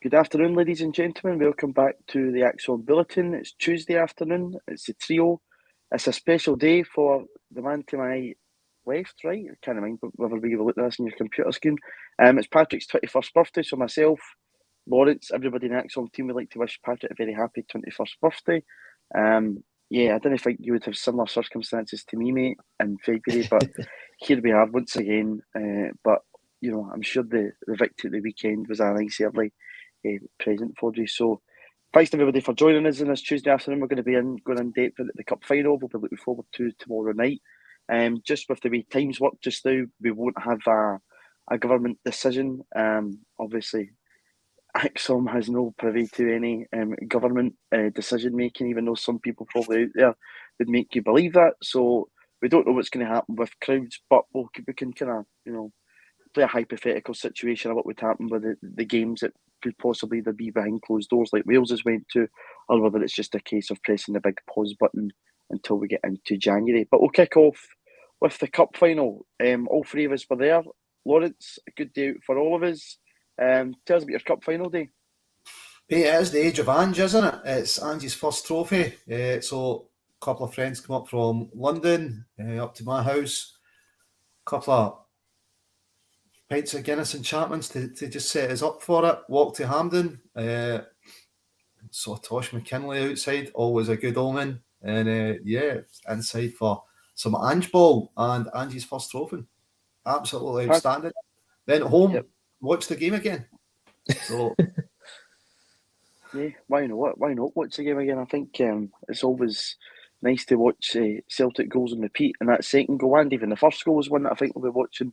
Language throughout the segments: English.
Good afternoon, ladies and gentlemen. Welcome back to the Acsom Bulletin. It's Tuesday afternoon. It's the trio. It's a special day for the man to my left, right? I can't mind whether you look at this on your computer screen. It's Patrick's 21st birthday, so myself, Lawrence, everybody in the Acsom team would like to wish Patrick a very happy 21st birthday. I didn't think you would have similar circumstances to me, mate, in February, but here we are once again. But I'm sure the victory at the weekend was a nice early present for you. So thanks to everybody for joining us on this Tuesday afternoon. We're going to be going in depth at the cup final. We'll be looking forward to tomorrow night. Just with the way times work just now, we won't have a government decision. Obviously, Acsom has no privy to any government decision making, even though some people probably out there would make you believe that. So we don't know what's going to happen with crowds, but we can kind of play a hypothetical situation of what would happen with the games that could possibly either be behind closed doors like Wales has went to, or whether it's just a case of pressing the big pause button until we get into January. But we'll kick off with the cup final. All three of us were there. Lawrence, a good day out for all of us. Tell us about your cup final day. Hey, it is the age of Ange, isn't it? It's Ange's first trophy. So a couple of friends come up from London, up to my house. A couple of pints of Guinness and Chapman's to just set us up for it. Walk to Hampden. Saw Tosh McKinley outside, always a good omen. And inside for some Ange ball and Ange's first trophy. Absolutely outstanding. Then at home, watch the game again. So yeah, why not? Why not watch the game again? I think it's always nice to watch Celtic goals on repeat, and that second goal and even the first goal was one that I think we'll be watching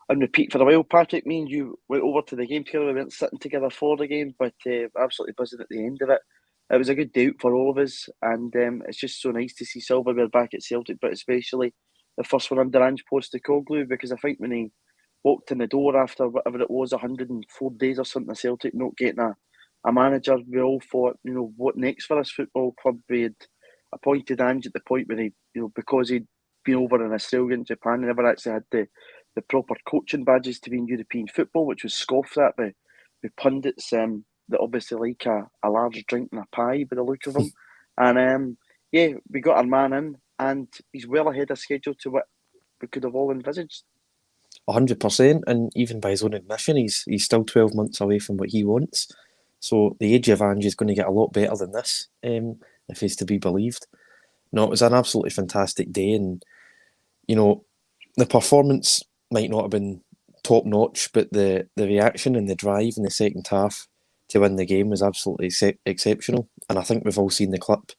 on repeat for a while. Patrick, me and you went over to the game together. We weren't sitting together for the game, but absolutely buzzing at the end of it. It was a good day out for all of us, and it's just so nice to see Silverware back at Celtic, but especially the first one under Ange Postecoglou, because I think when he walked in the door after whatever it was, 104 days or something, of Celtic not getting a manager, we all thought, what next for this football club? We had appointed Ange at the point where he, because he'd been over in Australia and Japan and never actually had the proper coaching badges to be in European football, which was scoffed at by pundits that obviously like a large drink and a pie by the look of them. And we got our man in, and he's well ahead of schedule to what we could have all envisaged. 100%, and even by his own admission, he's still 12 months away from what he wants. So the age of Ange is going to get a lot better than this, if he's to be believed. No, it was an absolutely fantastic day, and the performance might not have been top notch, but the reaction and the drive in the second half to win the game was absolutely exceptional. And I think we've all seen the clip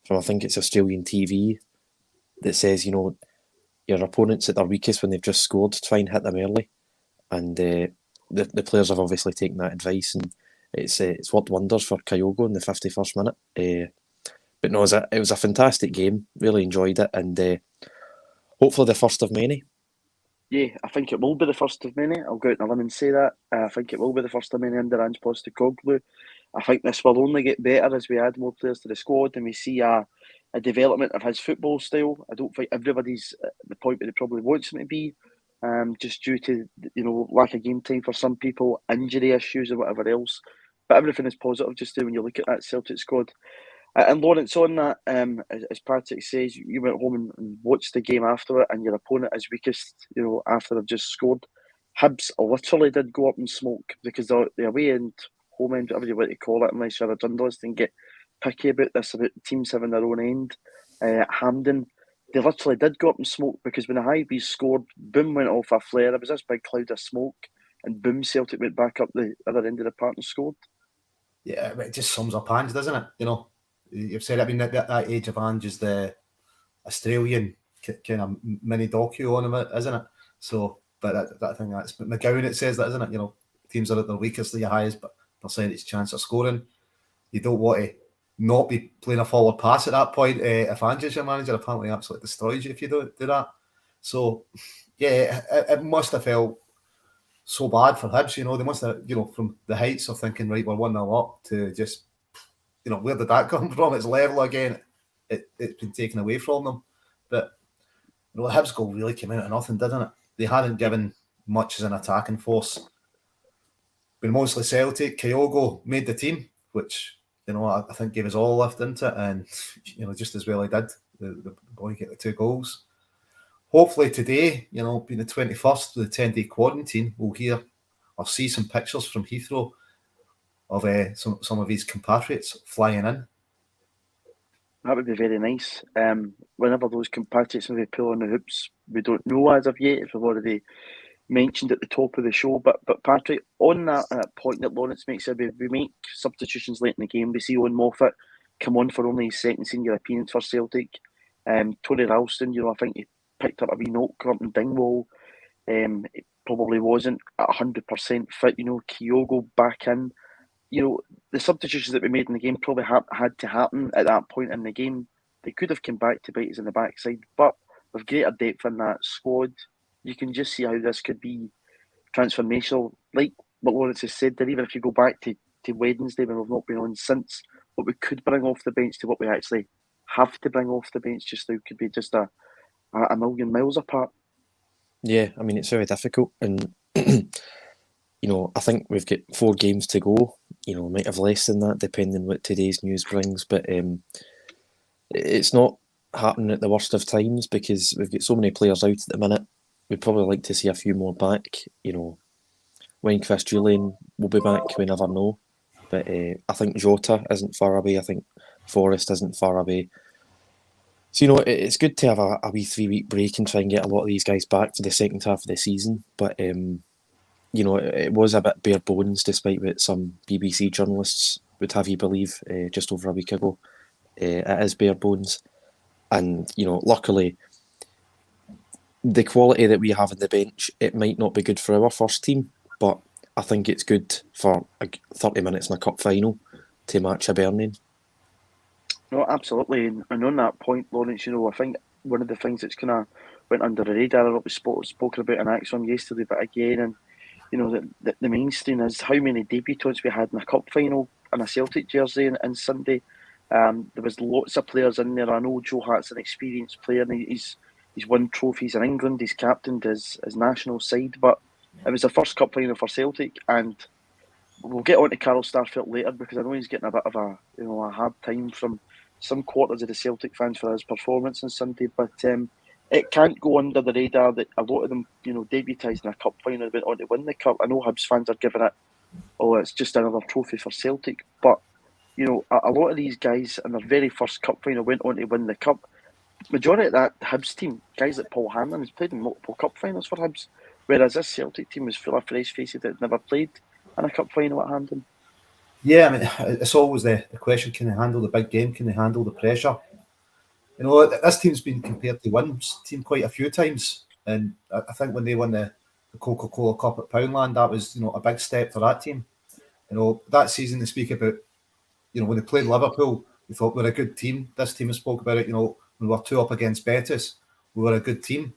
from, I think it's Australian TV, that says, your opponents at their weakest when they've just scored, try and hit them early. And the players have obviously taken that advice, and it's worked wonders for Kyogo in the 51st minute. But no, it was a fantastic game. Really enjoyed it, and hopefully the first of many. Yeah, I think it will be the first of many. I'll go out on a limb and say that. I think it will be the first of many under Ange Postecoglou. I think this will only get better as we add more players to the squad and we see a development of his football style. I don't think everybody's at the point where they probably wants him to be, just due to lack of game time for some people, injury issues or whatever else. But everything is positive just when you look at that Celtic squad. And Lawrence, on that, as Patrick says, you went home and watched the game after it, and your opponent is weakest, after they've just scored. Hibs literally did go up in smoke because the away end, home end, whatever you want to call it, unless you're a journalist and get picky about this, about teams having their own end. Hampden, they literally did go up in smoke because when the High Bees scored, boom, went off a flare. There was this big cloud of smoke, and boom, Celtic went back up the other end of the park and scored. Yeah, it just sums up Ange, doesn't it? You've said, that age of Ange is the Australian kind of mini docu on him, isn't it? So, but that thing, that's McGowan, it says that, isn't it? Teams are at their weakest, the highest percentage chance of scoring. You don't want to not be playing a forward pass at that point. If Ange is your manager, apparently absolutely destroys you if you don't do that. So, yeah, it must have felt so bad for Hibs. They must have, from the heights of thinking, right, we're 1-0 up, to just, where did that come from? It's level again. It's been taken away from them. But the Hibs goal really came out of nothing, didn't it? They hadn't given much as an attacking force. been mostly Celtic. Kyogo made the team, which, you know, I think gave us all a lift into it, and, you know, just as well he did. The boy get the 2 goals. Hopefully today, you know, being the 21st with the 10-day quarantine, we'll hear or see some pictures from Heathrow of some of his compatriots flying in. That would be very nice. Whenever those compatriots maybe pull on the hoops, we don't know as of yet if we've already mentioned at the top of the show. But Patrick, on that point that Lawrence makes, we make substitutions late in the game. We see Owen Moffat come on for only his second senior appearance for Celtic. Tony Ralston, you know, I think he picked up a wee knock up in Dingwall. It probably wasn't 100% fit. You know, Kyogo back in. You know, the substitutions that we made in the game probably had to happen at that point in the game. They could have come back to bite us in the backside, but with greater depth in that squad, you can just see how this could be transformational. Like what Lawrence has said, that even if you go back to Wednesday when we've not been on since, what we could bring off the bench to what we actually have to bring off the bench just now could be just a million miles apart. Yeah, I mean, it's very difficult, and you know, I think we've got 4 games to go. You know, might have less than that depending what today's news brings, but it's not happening at the worst of times because we've got so many players out at the minute. We'd probably like to see a few more back. You know, when Chris Julian will be back, we never know. But I think Jota isn't far away. I think Forrest isn't far away. So, you know, it's good to have a wee 3-week break and try and get a lot of these guys back for the second half of the season. But, you know, it was a bit bare bones despite what some BBC journalists would have you believe just over a week ago. It is bare bones. And, you know, luckily, the quality that we have on the bench, it might not be good for our first team, but I think it's good for 30 minutes in a cup final to match a Burning. No, absolutely. And on that point, Lawrence, you know, I think one of the things that's kind of went under the radar, it was spoken about in Acsom yesterday, but again, and you know, the mainstream is how many debutants we had in a cup final in a Celtic jersey on Sunday. There was lots of players in there. I know Joe Hart's an experienced player, and he's won trophies in England. He's captained his national side, but it was the first cup final for Celtic, and we'll get on to Carl Starfelt later because I know he's getting a bit of a hard time from some quarters of the Celtic fans for his performance on Sunday, but it can't go under the radar that a lot of them, you know, debutised in a cup final and went on to win the cup. I know Hibs fans are giving it, it's just another trophy for Celtic, but you know, a lot of these guys in their very first cup final went on to win the cup. Majority of that Hibs team, guys like Paul Hanlon, has played in multiple cup finals for Hibs, whereas this Celtic team was full of fresh faces that had never played in a cup final at Hampden. Yeah, I mean, it's always the question, can they handle the big game? Can they handle the pressure? You know, this team's been compared to Win's team quite a few times. And I think when they won the Coca-Cola Cup at Poundland, that was, you know, a big step for that team. You know, that season they speak about, you know, when they played Liverpool, we thought we're a good team. This team has spoke about it, you know, when we were 2 up against Betis, we were a good team.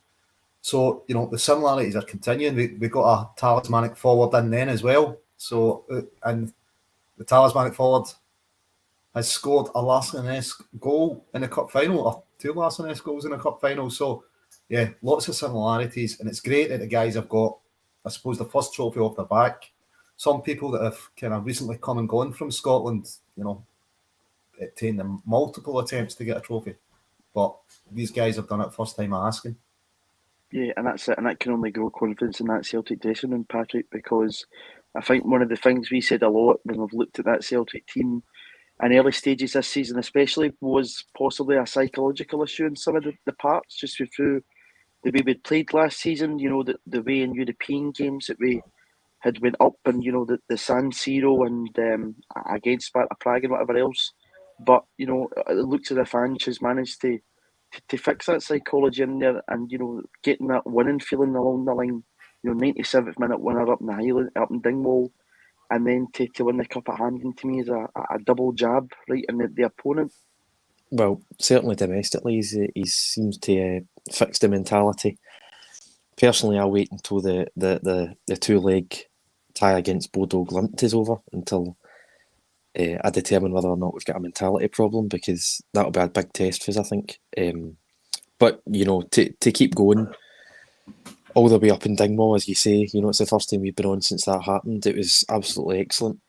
So, you know, the similarities are continuing. We got a talismanic forward in then as well. So, and the talismanic forward has scored a Larson-esque goal in a cup final, or 2 Larson-esque goals in a cup final. So, yeah, lots of similarities. And it's great that the guys have got, I suppose, the first trophy off their back. Some people that have kind of recently come and gone from Scotland, you know, it taken them multiple attempts to get a trophy. But these guys have done it first time asking. Yeah, and that's it. And that can only grow confidence in that Celtic dressing room, Patrick, because I think one of the things we said a lot when we've looked at that Celtic team in early stages this season especially was possibly a psychological issue in some of the parts, just through the way we'd played last season, you know, the way in European games that we had went up and, you know, the San Siro and against Sparta Prague and whatever else. But, you know, it looks as if Ange has managed to fix that psychology in there and, you know, getting that winning feeling along the line, you know, 97th minute winner up in the Highland, up in Dingwall, and then to win the cup at Hampden to me is a double jab right in the opponent. Well, certainly domestically, he seems to fix the mentality. Personally, I'll wait until the 2-leg tie against Bodo Glimt is over until I determine whether or not we've got a mentality problem, because that'll be a big test for us, I think. But, you know, to keep going, all the way up in Dingwall, as you say. It's the first time we've been on since that happened. It was absolutely excellent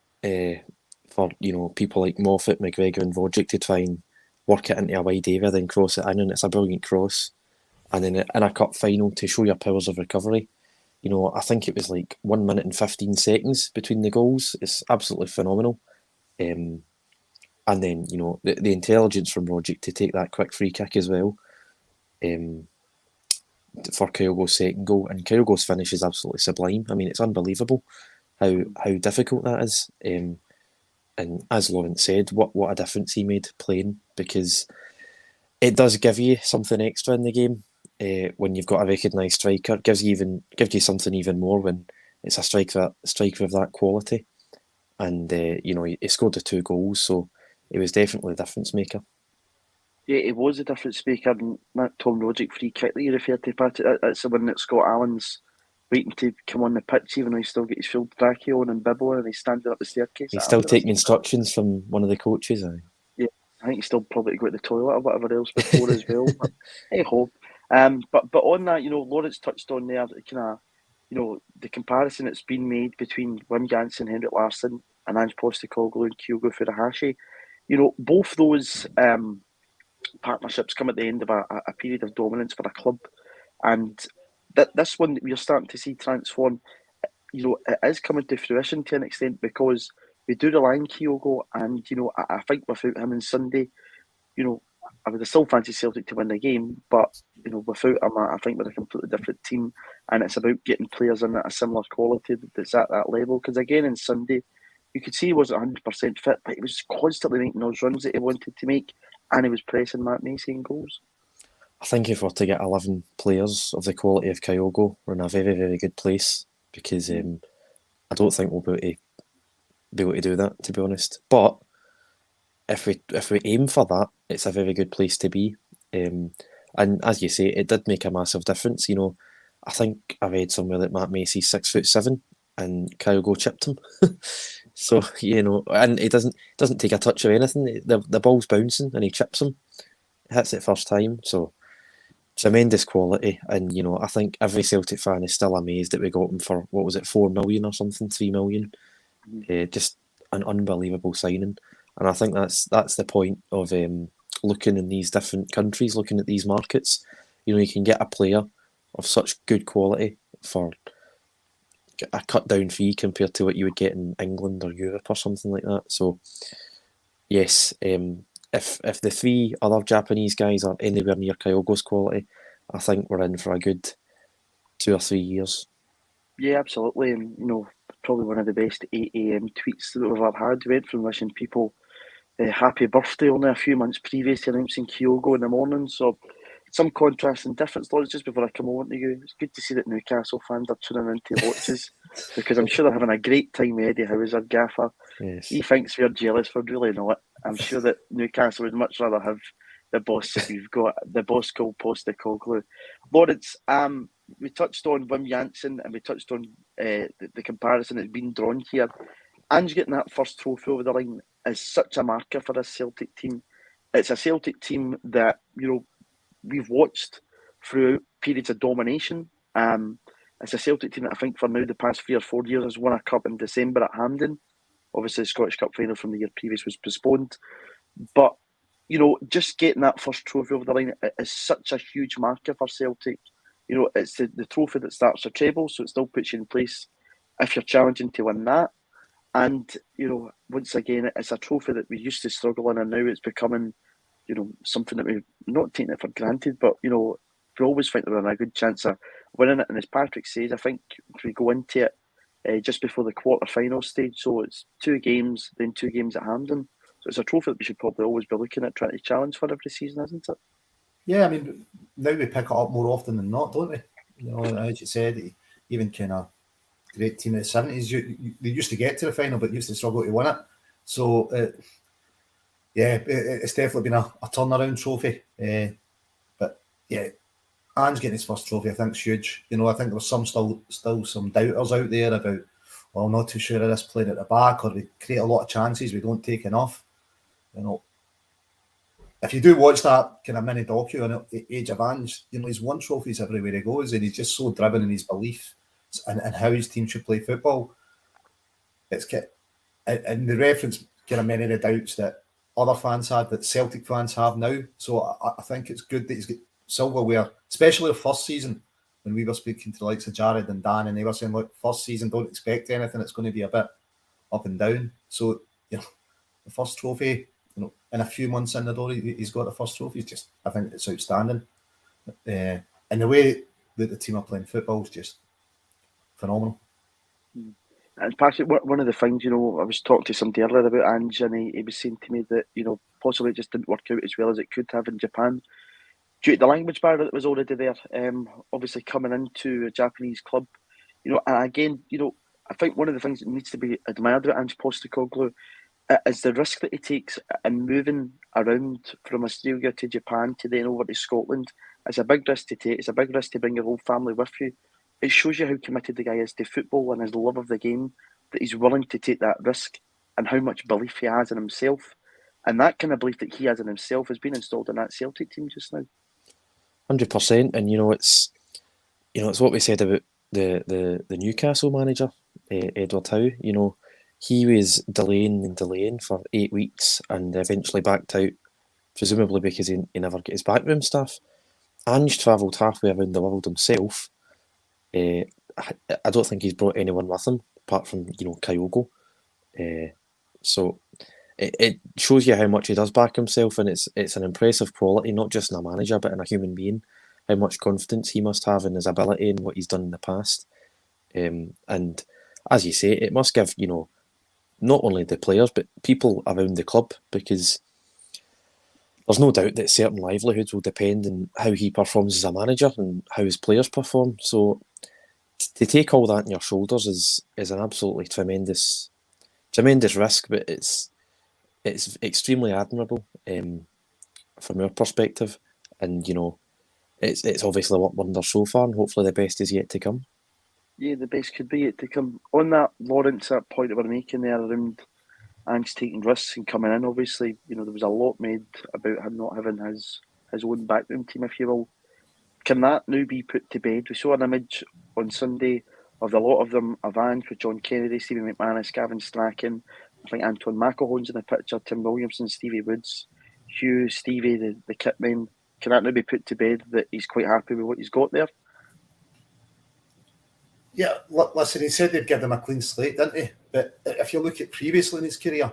for people like Moffat, McGregor, and Vodrick to try and work it into a wide area, then cross it in, and it's a brilliant cross. And then in a cup final, to show your powers of recovery, I think it was like 1 minute and 15 seconds between the goals. It's absolutely phenomenal. And then the intelligence from Roderick to take that quick free kick as well. For Kyogo's second goal, and Kyogo's finish is absolutely sublime. I mean, it's unbelievable how difficult that is. And as Lawrence said, what a difference he made playing, because it does give you something extra in the game when you've got a recognised striker. Gives you something even more when it's a striker of that quality. And he scored the 2 goals, so it was definitely a difference maker. Yeah, it was a difference maker. And that Tom Roderick free kick that you referred to, Pat, that's the one that Scott Allen's waiting to come on the pitch, even though he's still got his full trachea on and bibble, and he's standing up the staircase. He's still taking instructions from one of the coaches. Yeah, I think he's still probably go to the toilet or whatever else before as well. But, hey ho. But on that, Lawrence touched on there, kind of, the comparison that's been made between Wim Jansen, Henrik Larsson, and Ange Postecoglou and Kyogo Furuhashi. Both those partnerships come at the end of a period of dominance for a club, and this one that we're starting to see transform, it is coming to fruition to an extent, because we do rely on Kyogo, and I think without him on Sunday, I would still fancy Celtic to win the game, but without him, I think we're a completely different team, and it's about getting players in at a similar quality that's at that level. Because again, on Sunday, you could see he wasn't 100% fit, but he was constantly making those runs that he wanted to make, and he was pressing Mark Macy in goals. I think if we're to get 11 players of the quality of Kyogo, we're in a very, very good place, because I don't think we'll be able to do that, to be honest. But if we aim for that, it's a very good place to be. And as you say, it did make a massive difference. I think I read somewhere that Matt Macy's 6'7" and Kyogo chipped him. So and he doesn't take a touch of anything. The ball's bouncing and he chips him. Hits it first time. So tremendous quality. And I think every Celtic fan is still amazed that we got him for, what was it, 4 million or something, 3 million. Just an unbelievable signing. And I think that's the point of looking in these different countries, looking at these markets. You can get a player of such good quality for a cut down fee compared to what you would get in England or Europe or something like that. So yes, if the 3 other Japanese guys are anywhere near Kyogo's quality, I think we're in for a good 2 or 3 years. Yeah, absolutely. And probably one of the best 8 AM tweets that we've ever had. We went from wishing people happy birthday only a few months previous to announcing Kyogo in the morning. So some contrast and difference, Lawrence. Just before I come over to you, it's good to see that Newcastle fans are tuning into watches, because I'm sure they're having a great time with Eddie Howe as our gaffer. Yes. He thinks we're jealous, we're really not. I'm sure that Newcastle would much rather have the boss that we've got, the boss called Postecoglou. Lawrence, we touched on Wim Jansen, and we touched on the comparison that's been drawn here. Ange getting that first trophy over the line is such a marker for this Celtic team. It's a Celtic team that, we've watched through periods of domination. It's a Celtic team that I think for now the past 3 or 4 years has won a cup in December at Hampden. Obviously, the Scottish Cup final from the year previous was postponed. But, just getting that first trophy over the line is such a huge marker for Celtic. It's the trophy that starts the treble, so it still puts you in place if you're challenging to win that. And, once again, it's a trophy that we used to struggle in, and now it's becoming, something that we're not taking it for granted, but, we always think that we're in a good chance of winning it. And as Patrick says, I think if we go into it just before the quarter-final stage, so it's 2 games, then 2 games at Hampden. So it's a trophy that we should probably always be looking at trying to challenge for every season, isn't it? Yeah, I mean, now we pick it up more often than not, don't we? As you said, even kind of great team in the 70s, they used to get to the final, but used to struggle to win it. So, it's definitely been a turnaround trophy. But yeah, Ange getting his first trophy, I think, is huge. I think there was still some doubters out there about, well, I'm not too sure of this playing at the back, or we create a lot of chances, we don't take enough. if you do watch that kind of mini docu on Age of Ange, he's won trophies everywhere he goes, and he's just so driven in his belief and how his team should play football. And the reference kind of many of the doubts that other fans had, that Celtic fans have now. So I think it's good that he's got silverware, especially the first season when we were speaking to the likes of Jared and Dan, and they were saying, look, first season, don't expect anything. It's going to be a bit up and down. So, the first trophy, in a few months in the door, he's got the first trophy. I think it's outstanding. And the way that the team are playing football is just phenomenal. And Patrick, one of the things, I was talking to somebody earlier about Ange, and he was saying to me that, possibly it just didn't work out as well as it could have in Japan due to the language barrier that was already there. Obviously coming into a Japanese club, and again, I think one of the things that needs to be admired about Ange Postecoglou is the risk that he takes in moving around from Australia to Japan to then over to Scotland. It's a big risk to take. It's a big risk to bring your whole family with you. It shows you how committed the guy is to football and his love of the game, that he's willing to take that risk, and how much belief he has in himself. And that kind of belief that he has in himself has been installed in that Celtic team just now. 100%. And it's what we said about the Newcastle manager, Edward Howe. He was delaying for 8 weeks and eventually backed out, presumably because he never got his backroom staff. Ange travelled halfway around the world himself. I don't think he's brought anyone with him apart from Kyogo. So it shows you how much he does back himself, and it's an impressive quality, not just in a manager but in a human being. How much confidence he must have in his ability and what he's done in the past. And as you say, it must give not only the players but people around the club, because there's no doubt that certain livelihoods will depend on how he performs as a manager and how his players perform. So to take all that on your shoulders is an absolutely tremendous risk, but it's extremely admirable from our perspective. And it's obviously worked wonders so far, and hopefully the best is yet to come. Yeah, the best could be yet to come. On that, Lawrence, that point that we're making there around Ange taking risks and coming in, obviously, there was a lot made about him not having his own backroom team, if you will. Can that now be put to bed? We saw an image on Sunday of a lot of them of Ange with John Kennedy, Stephen McManus, Gavin Strachan, I think Anton McElhone's in the picture, Tim Williamson, Stevie Woods, Hugh, Stevie, the kit men. Can that now be put to bed that he's quite happy with what he's got there? Yeah, listen, he said they'd give him a clean slate, didn't he? But if you look at previously in his career,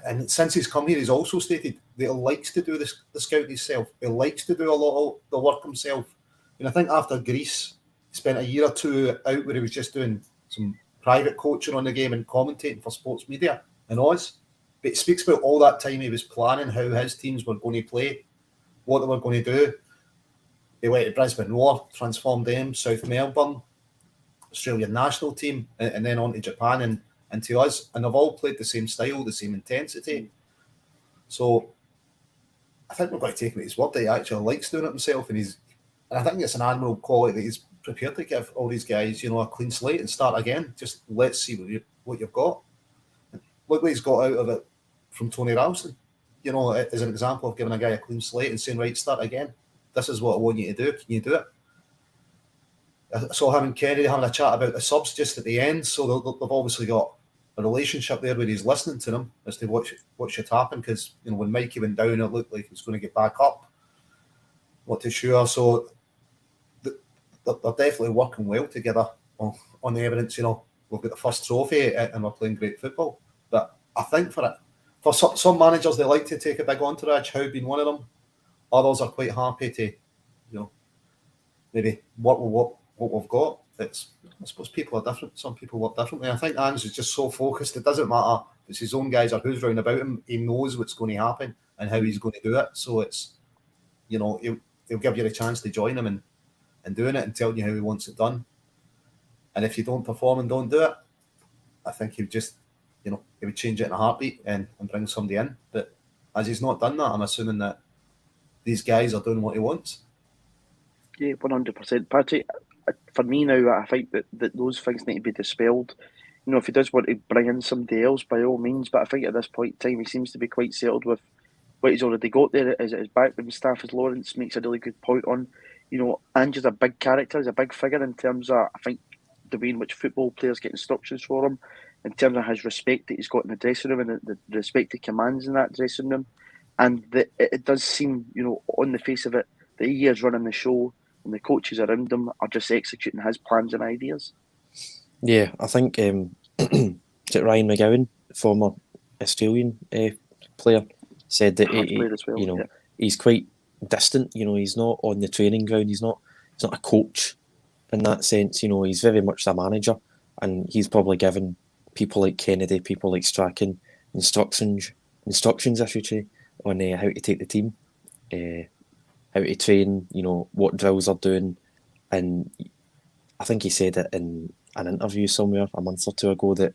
and since he's come here, he's also stated that he likes to do the scouting himself. He likes to do a lot of the work himself. And I think after Greece, he spent a year or two out where he was just doing some private coaching on the game and commentating for sports media in Oz. But he speaks about all that time he was planning how his teams were going to play, what they were going to do. He went to Brisbane Roar, transformed them, South Melbourne, Australian national team, and then on to Japan and to us. And they've all played the same style, the same intensity. So I think we're going to take him at his word that he actually likes doing it himself. And I think it's an admirable quality that he's prepared to give all these guys, a clean slate and start again. Just let's see what you've got. Look what he's got out of it from Tony Ralston. As an example of giving a guy a clean slate and saying, right, start again. This is what I want you to do. Can you do it? I saw him and Kennedy having a chat about the subs just at the end. So they've obviously got a relationship there where he's listening to them as to what should happen. Because when Mikey went down, it looked like he was going to get back up. Not too sure. So they're definitely working well together on the evidence. We've got the first trophy and we're playing great football. But I think for some managers, they like to take a big entourage. Howe being one of them. Others are quite happy to, maybe work with what we've got. I suppose people are different. Some people work differently. I think Ange is just so focused. It doesn't matter if it's his own guys or who's round about him. He knows what's going to happen and how he's going to do it. So it's, he'll give you a chance to join him and doing it and telling you how he wants it done. And if you don't perform and don't do it, I think he would just, he would change it in a heartbeat and bring somebody in. But as he's not done that, I'm assuming that these guys are doing what he wants. Yeah, 100%. Patrick, for me now, I think that those things need to be dispelled. If he does want to bring in somebody else, by all means, but I think at this point in time, he seems to be quite settled with what he's already got there is his backroom staff, as Lawrence makes a really good point on. Ange is a big character, he's a big figure in terms of, I think, the way in which football players get instructions for him, in terms of his respect that he's got in the dressing room and the respect he commands in that dressing room. And it does seem, on the face of it, that he is running the show and the coaches around him are just executing his plans and ideas. Yeah, I think is it Ryan McGowan, former Australian player, said that he's quite distant. He's not on the training ground. He's not a coach in that sense. He's very much a manager, and he's probably given people like Kennedy, people like Strachan instructions, I should say, on how to take the team, how to train. What drills are doing, and I think he said it in an interview somewhere a month or two ago that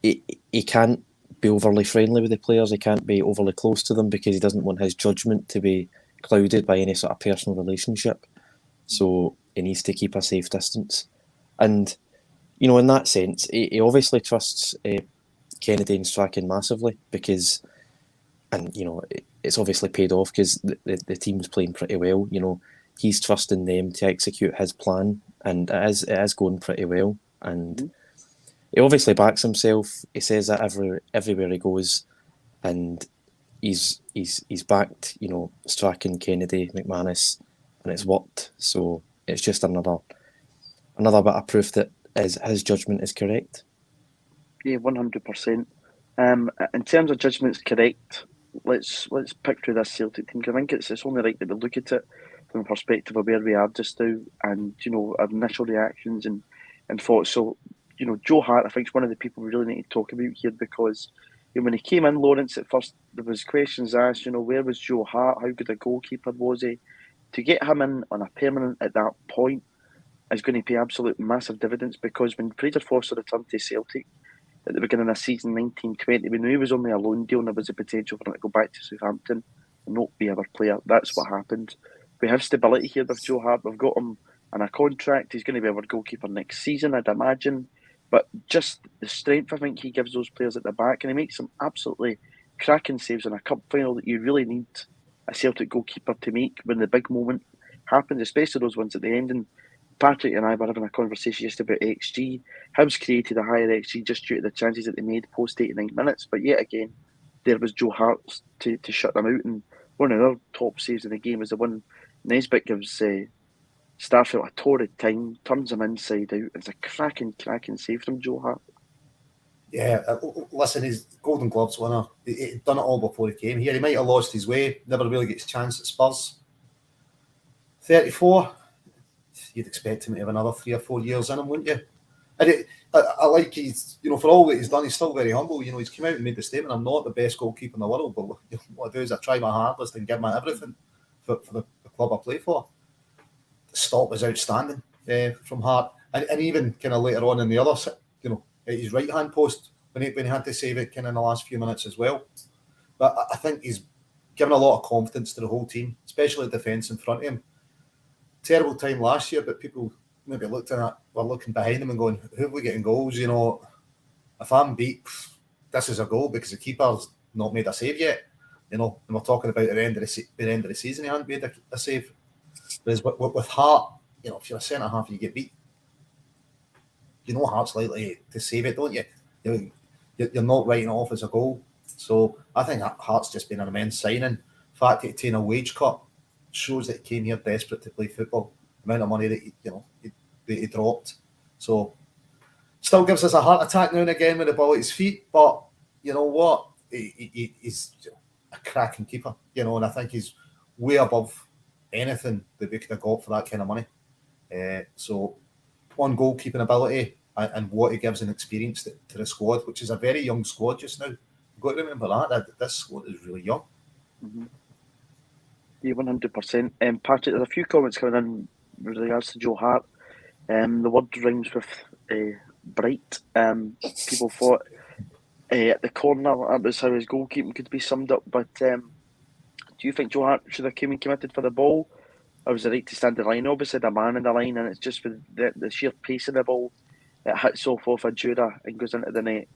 he can't be overly friendly with the players, he can't be overly close to them because he doesn't want his judgment to be clouded by any sort of personal relationship. So he needs to keep a safe distance. And, in that sense, he obviously trusts Kennedy and Strachan massively because, and, it's obviously paid off because the team's playing pretty well. He's trusting them to execute his plan, and it is going pretty well. And he obviously backs himself. He says that everywhere he goes, and he's backed, Strachan, Kennedy, McManus, and it's worked. So it's just another bit of proof that his judgment is correct. Yeah, 100%. In terms of judgment's correct, let's pick through this Celtic team, because I think it's only right that we look at it from the perspective of where we are just now, and our initial reactions and thoughts. So, Joe Hart, I think, is one of the people we really need to talk about here, because when he came in, Lawrence, at first there was questions asked. Where was Joe Hart? How good a goalkeeper was he? To get him in on a permanent at that point is going to pay absolute massive dividends, because when Fraser Forster returned to Celtic at the beginning of season 19-20, we knew he was only a loan deal and there was a potential for him to go back to Southampton and not be our player. That's what happened. We have stability here with Joe Hart. We've got him on a contract. He's going to be our goalkeeper next season, I'd imagine. But just the strength, I think, he gives those players at the back, and he makes some absolutely cracking saves in a cup final that you really need a Celtic goalkeeper to make when the big moment happens, especially those ones at the end. And Patrick and I were having a conversation just about XG. Hibs created a higher XG just due to the chances that they made post 89 minutes. But yet again, there was Joe Hart to shut them out. And one of their top saves in the game was the one Nesbitt gives Starfield a torrid time, turns him inside out. It's a cracking save from Joe Hart. Yeah, listen, he's Golden Gloves winner. He'd done it all before he came here. He might have lost his way, never really gets a chance at Spurs. 34. You'd expect him to have another 3 or 4 years in him, wouldn't you? And I like he's, for all that he's done, he's still very humble. He's come out and made the statement, I'm not the best goalkeeper in the world, but what I do is I try my hardest and give my everything for the club I play for. The stop was outstanding from Hart. And even kind of later on in the other, at his right-hand post, when he had to save it kind of in the last few minutes as well. But I think he's given a lot of confidence to the whole team, especially the defence in front of him. Terrible time last year, but people maybe were looking behind him and going, who have we getting goals? If I'm beat, this is a goal because the keeper's not made a save yet. And we're talking about at the end of the season, he hadn't made a save. Whereas with Hart, if you're a centre half, you get beat. Hart's likely to save it, don't you? You're not writing it off as a goal. So I think Hart's just been an immense signing. The fact that he's taken a wage cut shows that he came here desperate to play football. The amount of money that he dropped. So still gives us a heart attack now and again with the ball at his feet. But you know what? He's a cracking keeper. And I think he's way above anything that we could have got for that kind of money. So on goalkeeping ability and what he gives in experience to the squad, which is a very young squad just now. You've got to remember that this squad is really young. Mm-hmm. Yeah, 100%. Patrick, there's a few comments coming in with regards to Joe Hart. The word rhymes with bright. People thought at the corner that was how his goalkeeping could be summed up. But do you think Joe Hart should have came and committed for the ball? Or was it right to stand in the line? Obviously, the man in the line, and it's just with the sheer pace of the ball, it hits off a Jura and goes into the net.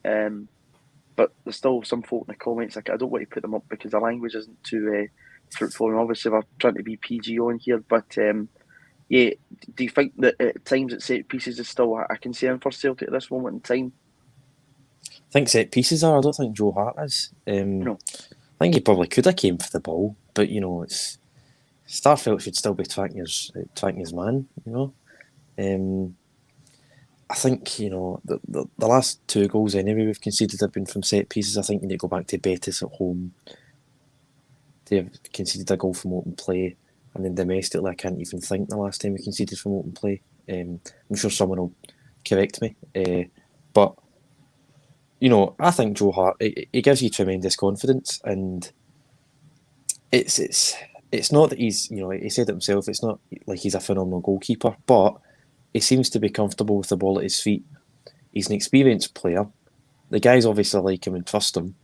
but there's still some folk in the comments. I don't want to put them up because the language isn't too fruitful, and obviously we're trying to be PG on here. But yeah, do you think that at times at set pieces is still a concern for Celtic at this moment in time? I think set pieces are. I don't think Joe Hart is. No. I think he probably could have came for the ball, but it's Starfelt should still be twacking his man. I think the last 2 goals anyway we've conceded have been from set pieces. I think you need to go back to Betis at home. They have conceded a goal from open play, and then domestically I can't even think the last time we conceded from open play. I'm sure someone will correct me, but I think Joe Hart, he gives you tremendous confidence, and it's not that he's, he said it himself, it's not like he's a phenomenal goalkeeper, but he seems to be comfortable with the ball at his feet. He's an experienced player. The guys obviously like him and trust him,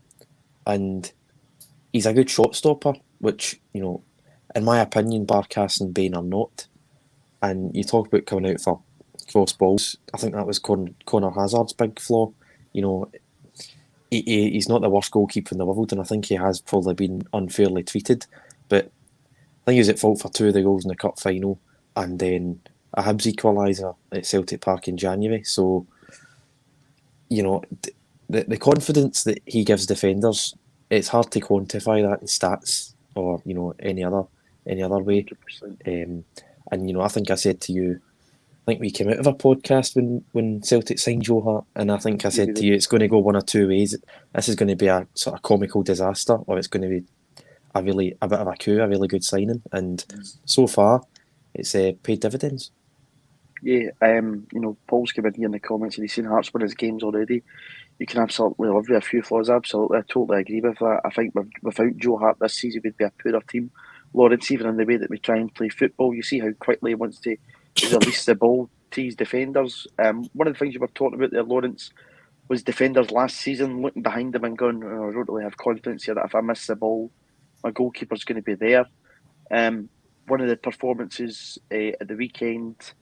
and he's a good shot stopper, which, in my opinion, Barkas and Bain are not. And you talk about coming out for cross balls. I think that was Connor Hazard's big flaw. He's not the worst goalkeeper in the world, and I think he has probably been unfairly treated. But I think he was at fault for 2 of the goals in the cup final, and then a Hibs equaliser at Celtic Park in January. So, the confidence that he gives defenders, it's hard to quantify that in stats or any other way. And I think I said to you, I think we came out of a podcast when Celtic signed Joe Hart, and I think I said to you, it's going to go one or 2 ways. This is going to be a sort of comical disaster, or it's going to be a bit of a coup, a really good signing. And so far, it's paid dividends. Yeah, Paul's come in here in the comments and he's seen Hart's win his games already. You can absolutely live with a few flaws. Absolutely, I totally agree with that. I think without Joe Hart this season, we'd be a poorer team. Lawrence, even in the way that we try and play football, you see how quickly he wants to release the ball to his defenders. One of the things you were talking about there, Lawrence, was defenders last season looking behind them and going, I don't really have confidence here that if I miss the ball, my goalkeeper's going to be there. One of the performances at the weekend,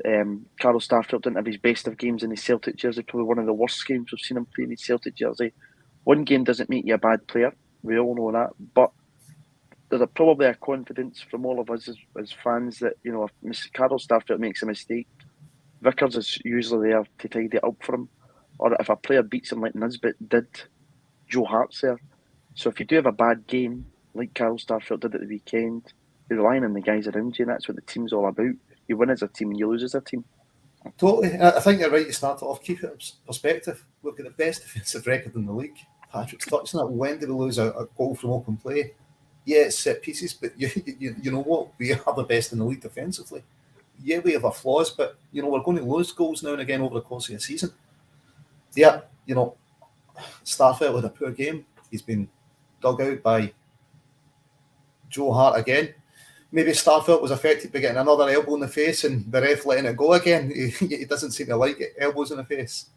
Carl Starfelt didn't have his best of games in his Celtic jersey, probably one of the worst games we've seen him play in his Celtic jersey. One game doesn't make you a bad player, we all know that, but there's probably a confidence from all of us as fans that, if Carl Starfelt makes a mistake, Vickers is usually there to tidy it up for him, or if a player beats him like Nisbet did, Joe Hart's there. So if you do have a bad game, like Carl Starfelt did at the weekend, you're relying on the guys around you, and that's what the team's all about. You win as a team and you lose as a team. Totally. I think you're right to start it off. Keep it in perspective. We've got the best defensive record in the league. Patrick's touching it. When did we lose a goal from open play? Yeah, it's set pieces, but you know what? We are the best in the league defensively. Yeah, we have our flaws, but we're going to lose goals now and again over the course of a season. Yeah, Starfelt had a poor game. He's been dug out by Joe Hart again. Maybe Starfelt was affected by getting another elbow in the face and the ref letting it go again. He doesn't seem to like it, elbows in the face,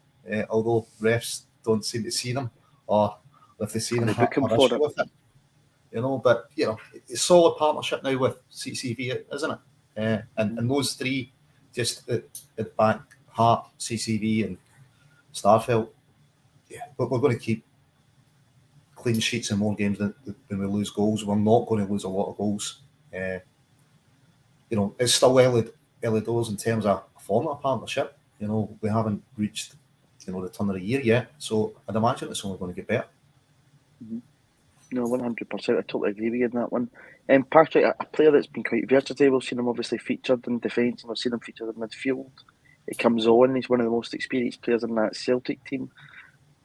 although refs don't seem to see them, or if they see them, have issue with it. But it's a solid partnership now with CCV, isn't it? And those 3 just at the back, Hart, CCV, and Starfelt. Yeah, but we're going to keep clean sheets in more games than we lose goals. We're not going to lose a lot of goals. It's still early doors in terms of a format partnership. We haven't reached the turn of the year yet, so I'd imagine it's only going to get better. Mm-hmm. No, 100%. I totally agree with you on that one. Patrick, a player that's been quite versatile. We've seen him obviously featured in defence, and we've seen him featured in midfield. He comes on. He's one of the most experienced players in that Celtic team.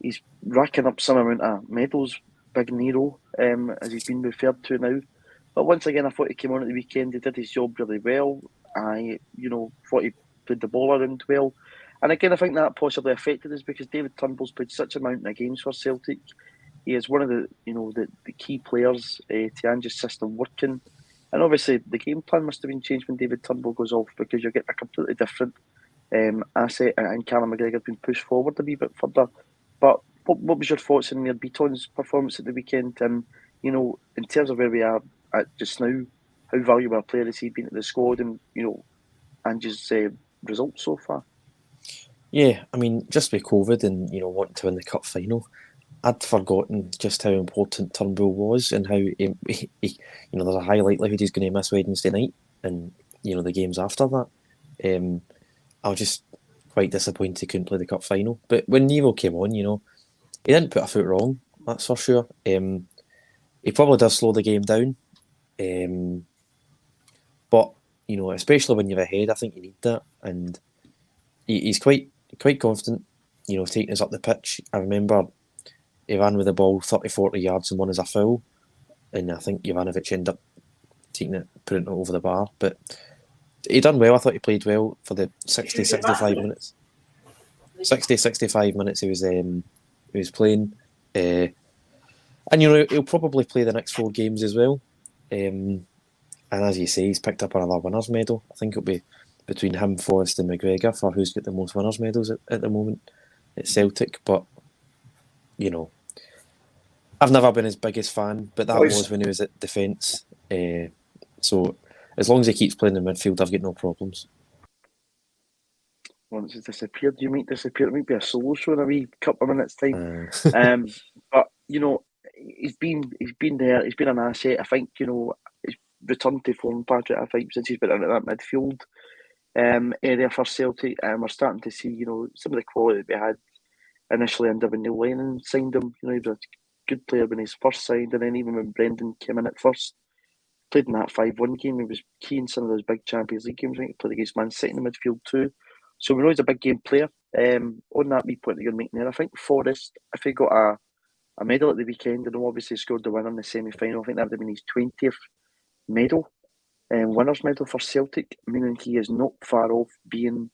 He's racking up some amount of medals, Big Nero, as he's been referred to now. But once again, I thought he came on at the weekend. He did his job really well. I, thought he played the ball around well. And again, I think that possibly affected us because David Turnbull's played such a mountain of games for Celtic. He is one of the, the key players to Ange's system working. And obviously, the game plan must have been changed when David Turnbull goes off because you're getting a completely different asset, and Callum McGregor being pushed forward a wee bit further. But what was your thoughts on Neil Beaton's performance at the weekend? In terms of where we are at just now, how valuable a player has he been at the squad, and Ange's results so far? Yeah, I mean, just with COVID and wanting to win the cup final, I'd forgotten just how important Turnbull was and how there's a high likelihood he's going to miss Wednesday night and the games after that. I was just quite disappointed he couldn't play the cup final. But when Nero came on, he didn't put a foot wrong. That's for sure. He probably does slow the game down, but especially when you're ahead, I think you need that. And he's quite confident. Taking us up the pitch. I remember he ran with the ball 30-40 yards and won as a foul, and I think Jovanovic ended up taking it, putting it over the bar. But he done well. I thought he played well for the 60-65 minutes. 60-65 minutes he was playing. And he'll probably play the next 4 games as well. And as you say, he's picked up another winners' medal. I think it'll be between him, Forrest and McGregor for who's got the most winners' medals at the moment at Celtic. But, I've never been his biggest fan, but that was when he was at defence. So as long as he keeps playing in midfield, I've got no problems. Once he's disappeared, you might disappear. It might be a solo show in a wee couple of minutes' time. But he's been there. He's been an asset. I think he's returned to form, Patrick. I think since he's been into that midfield area for Celtic, and we're starting to see some of the quality that we had initially under when Neil Lennon signed him. He was a good player when he's first signed, and then even when Brendan came in at first, played in that 5-1 game. He was key in some of those big Champions League games. I think he played against Man City in the midfield too. So we know he's a big game player. On that wee point that you're making there, I think Forrest, if he got a medal at the weekend, obviously scored the winner in the semi-final. I think that would have been his 20th medal, winners' medal for Celtic, meaning he is not far off being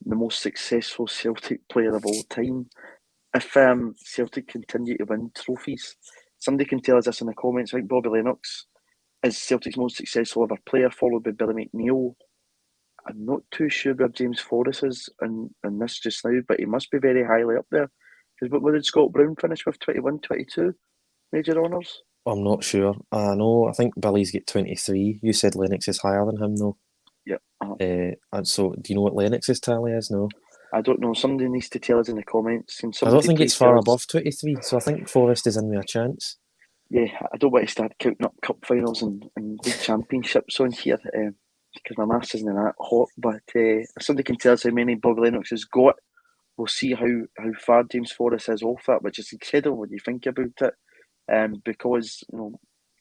the most successful Celtic player of all time. If Celtic continue to win trophies, somebody can tell us this in the comments. I think Bobby Lennox is Celtic's most successful ever player, followed by Billy McNeil. I'm not too sure where James Forrest is in this just now, but he must be very highly up there. Because what did Scott Brown finish with? 21, 22 major honours? I'm not sure. I think Billy's got 23. You said Lennox is higher than him, though. Yep. And so, do you know what Lennox's tally is? No. I don't know. Somebody needs to tell us in the comments. I don't think it's far above 23, so I think Forrest is in with a chance. Yeah, I don't want to start counting up cup finals and league championships on here because my maths isn't that hot. But if somebody can tell us how many Bobby Lennox has got, we'll see how far James Forrest is off that, which is incredible when you think about it. Because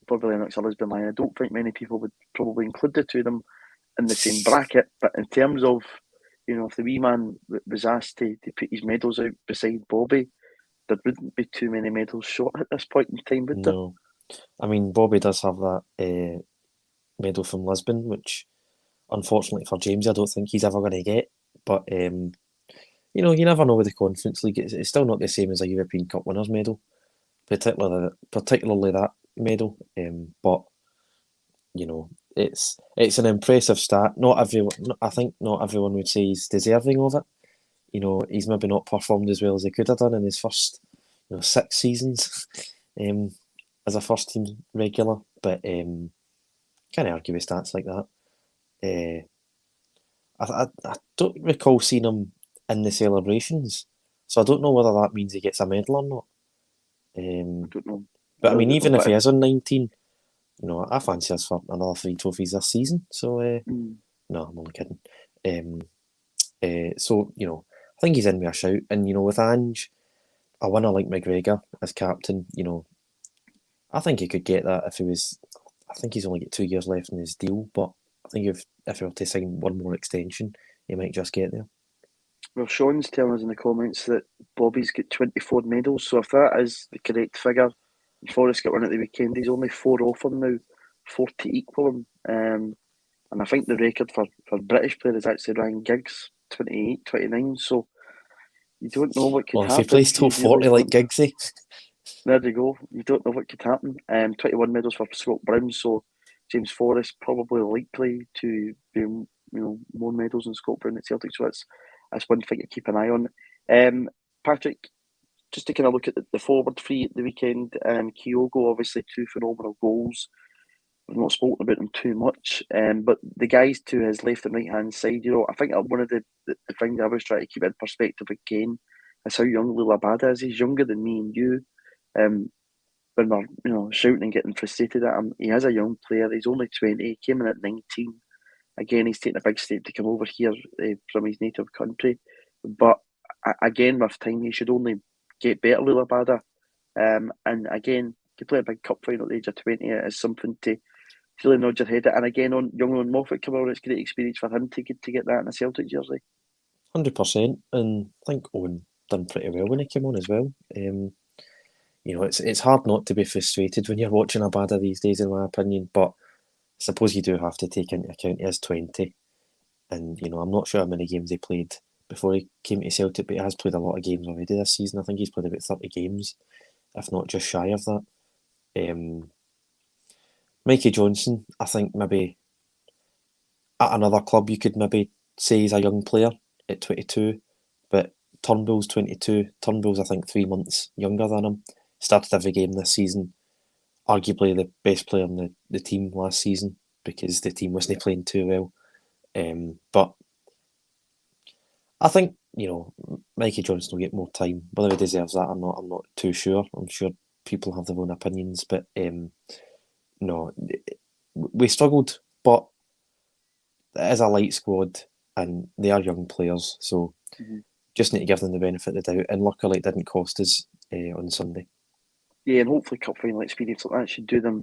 Bobby Lennox or Lisbon Lion, I don't think many people would probably include the two of them in the same bracket. But in terms of if the wee man was asked to put his medals out beside Bobby, there wouldn't be too many medals short at this point in time, would there? No. I mean, Bobby does have that medal from Lisbon, which unfortunately for James, I don't think he's ever going to get. But, you never know with the Conference League. It's still not the same as a European Cup winners' medal, particularly that medal. But, it's an impressive stat. I think not everyone would say he's deserving of it. He's maybe not performed as well as he could have done in his first 6 seasons as a first team regular, but can't argue with stats like that. I don't recall seeing him in the celebrations, so I don't know whether that means he gets a medal or not. I don't know. But I mean, even if he is on 19, I fancy us for another 3 trophies this season. So no, I'm only kidding. So I think he's in with a shout, and with Ange, a winner like McGregor as captain, I think he could get that if he was. I think he's only got 2 years left in his deal, but I think if he were to sign one more extension, he might just get there. Well, Sean's telling us in the comments that Bobby's got 24 medals, so if that is the correct figure, and Forrest got one at the weekend, he's only 4 off him now, 4 to equal him. And I think the record for British player is actually Ryan Giggs, 28, 29, so you don't know what could happen. If he plays till 40 like Giggsy. There you go. You don't know what could happen. 21 medals for Scott Brown, so James Forrest probably likely to be more medals than Scott Brown at Celtic, so that's one thing to keep an eye on. Patrick, just to kind of look at the forward three at the weekend, Kyogo, obviously 2 phenomenal goals. We've not spoken about them too much, but the guys to his left and right hand side, I think one of the things I was trying to keep in perspective again is how young Lula Bada is. He's younger than me and you. when we're shouting and getting frustrated at him. He is a young player. He's only 20. He came in at 19. Again, he's taken a big step to come over here from his native country. But again, with time, he should only get better with Abada. And again, to play a big cup final at the age of 20 is something to really nod your head at. And again, on young Owen Moffat come over, it's great experience for him to get that in a Celtic jersey. 100%, and I think Owen done pretty well when he came on as well. It's hard not to be frustrated when you're watching Abada these days, in my opinion, but I suppose you do have to take into account he is 20, and I'm not sure how many games he played before he came to Celtic, but he has played a lot of games already this season. I think he's played about 30 games, if not just shy of that. Mikey Johnson, I think maybe at another club you could maybe say he's a young player at 22, but Turnbull's 22. Turnbull's, I think, 3 months younger than him. Started every game this season. Arguably the best player in the team last season because the team wasn't playing too well. But I think, Mikey Johnson will get more time. Whether he deserves that or not, I'm not too sure. I'm sure people have their own opinions, but no, we struggled, but it is a light squad and they are young players, so just need to give them the benefit of the doubt. And luckily, it didn't cost us on Sunday. Yeah, and hopefully cup final experience like that should do them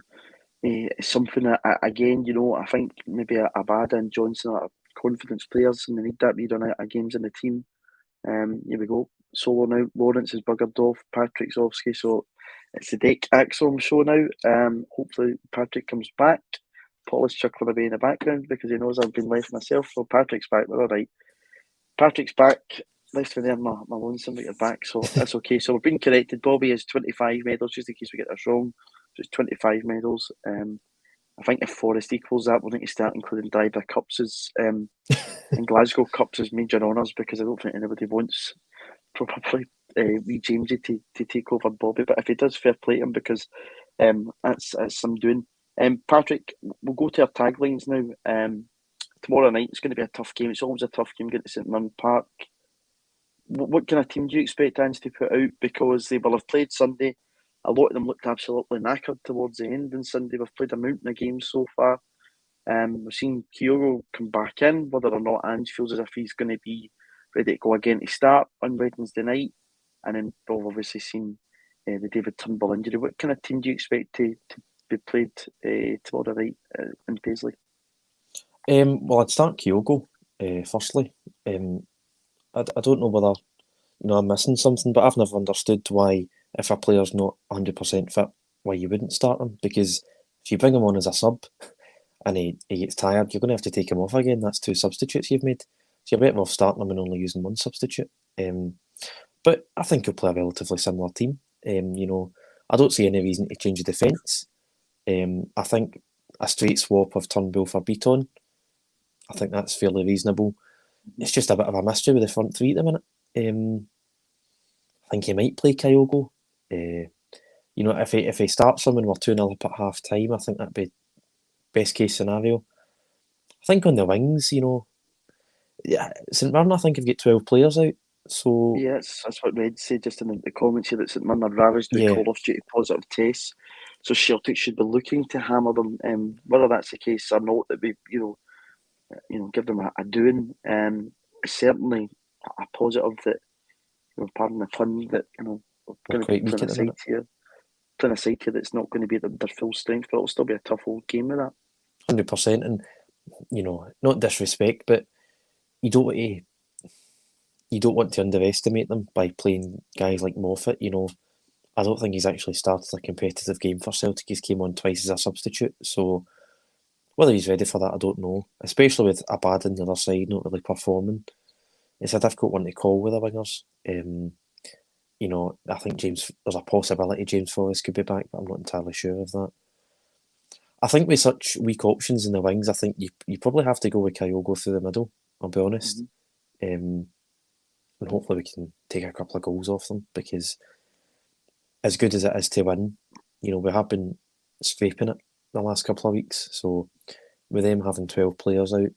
something. Again, I think maybe Abada and Johnson are confidence players and they need that. We run out of games in the team. Here we go. Solo now. Lawrence is buggered off. Patrick's off ski, so it's the Dake Acsom show now. Hopefully Patrick comes back. Paul is chuckling away in the background because he knows I've been left myself. So Patrick's back. We're all right. Patrick's back. Left me there, my lonesome, but you're back, so that's okay. So we've been corrected. Bobby has 25 medals, just in case we get this wrong. So it's 25 medals. I think if Forrest equals that, we'll need to start including Driver Cups and Glasgow Cups as major honours, because I don't think anybody wants probably wee Jamesy to take over Bobby. But if he does, fair play to him, because that's some doing. Patrick, we'll go to our taglines now. Tomorrow night, it's going to be a tough game. It's always a tough game getting to St Mirren Park. What kind of team do you expect Ange to put out? Because they will have played Sunday. A lot of them looked absolutely knackered towards the end on Sunday. We've played a mountain of games so far. We've seen Kyogo come back in, whether or not Ange feels as if he's going to be ready to go again to start on Wednesday night. And then we've obviously seen the David Turnbull injury. What kind of team do you expect to be played tomorrow night in Paisley? Well, I'd start Kyogo firstly. I don't know whether I'm missing something, but I've never understood why, if a player's not 100% fit, why you wouldn't start him. Because if you bring him on as a sub and he gets tired, you're going to have to take him off again. That's 2 substitutes you've made. So you're better off starting him and only using 1 substitute. But I think he'll play a relatively similar team. I don't see any reason to change the defence. I think a straight swap of Turnbull for Beaton, I think that's fairly reasonable. It's just a bit of a mystery with the front 3 at the minute. I think he might play Kyogo. If he starts him and we're 2-0 up at half time, I think that'd be best case scenario. I think on the wings, St Mirren, I think have got 12 players out. So yeah, that's what Red said just in the comments here, that St Mirren are ravaged with call-offs due to positive tests. So Celtic should be looking to hammer them. Whether that's the case or not, that we give them a doing. Certainly a positive that, pardon the pun, that we're going to be playing a side here that's not going to be at their full strength, but it'll still be a tough old game with that. 100%, and not disrespect, but you don't want to underestimate them by playing guys like Moffat. I don't think he's actually started a competitive game for Celtic. He's came on twice as a substitute, so whether he's ready for that, I don't know. Especially with Abad on the other side not really performing, it's a difficult one to call with the wingers. I think there's a possibility James Forrest could be back, but I'm not entirely sure of that. I think with such weak options in the wings, I think you probably have to go with Kyogo through the middle, I'll be honest. And hopefully we can take a couple of goals off them, because as good as it is to win, we have been scraping it the last couple of weeks. So with them having 12 players out,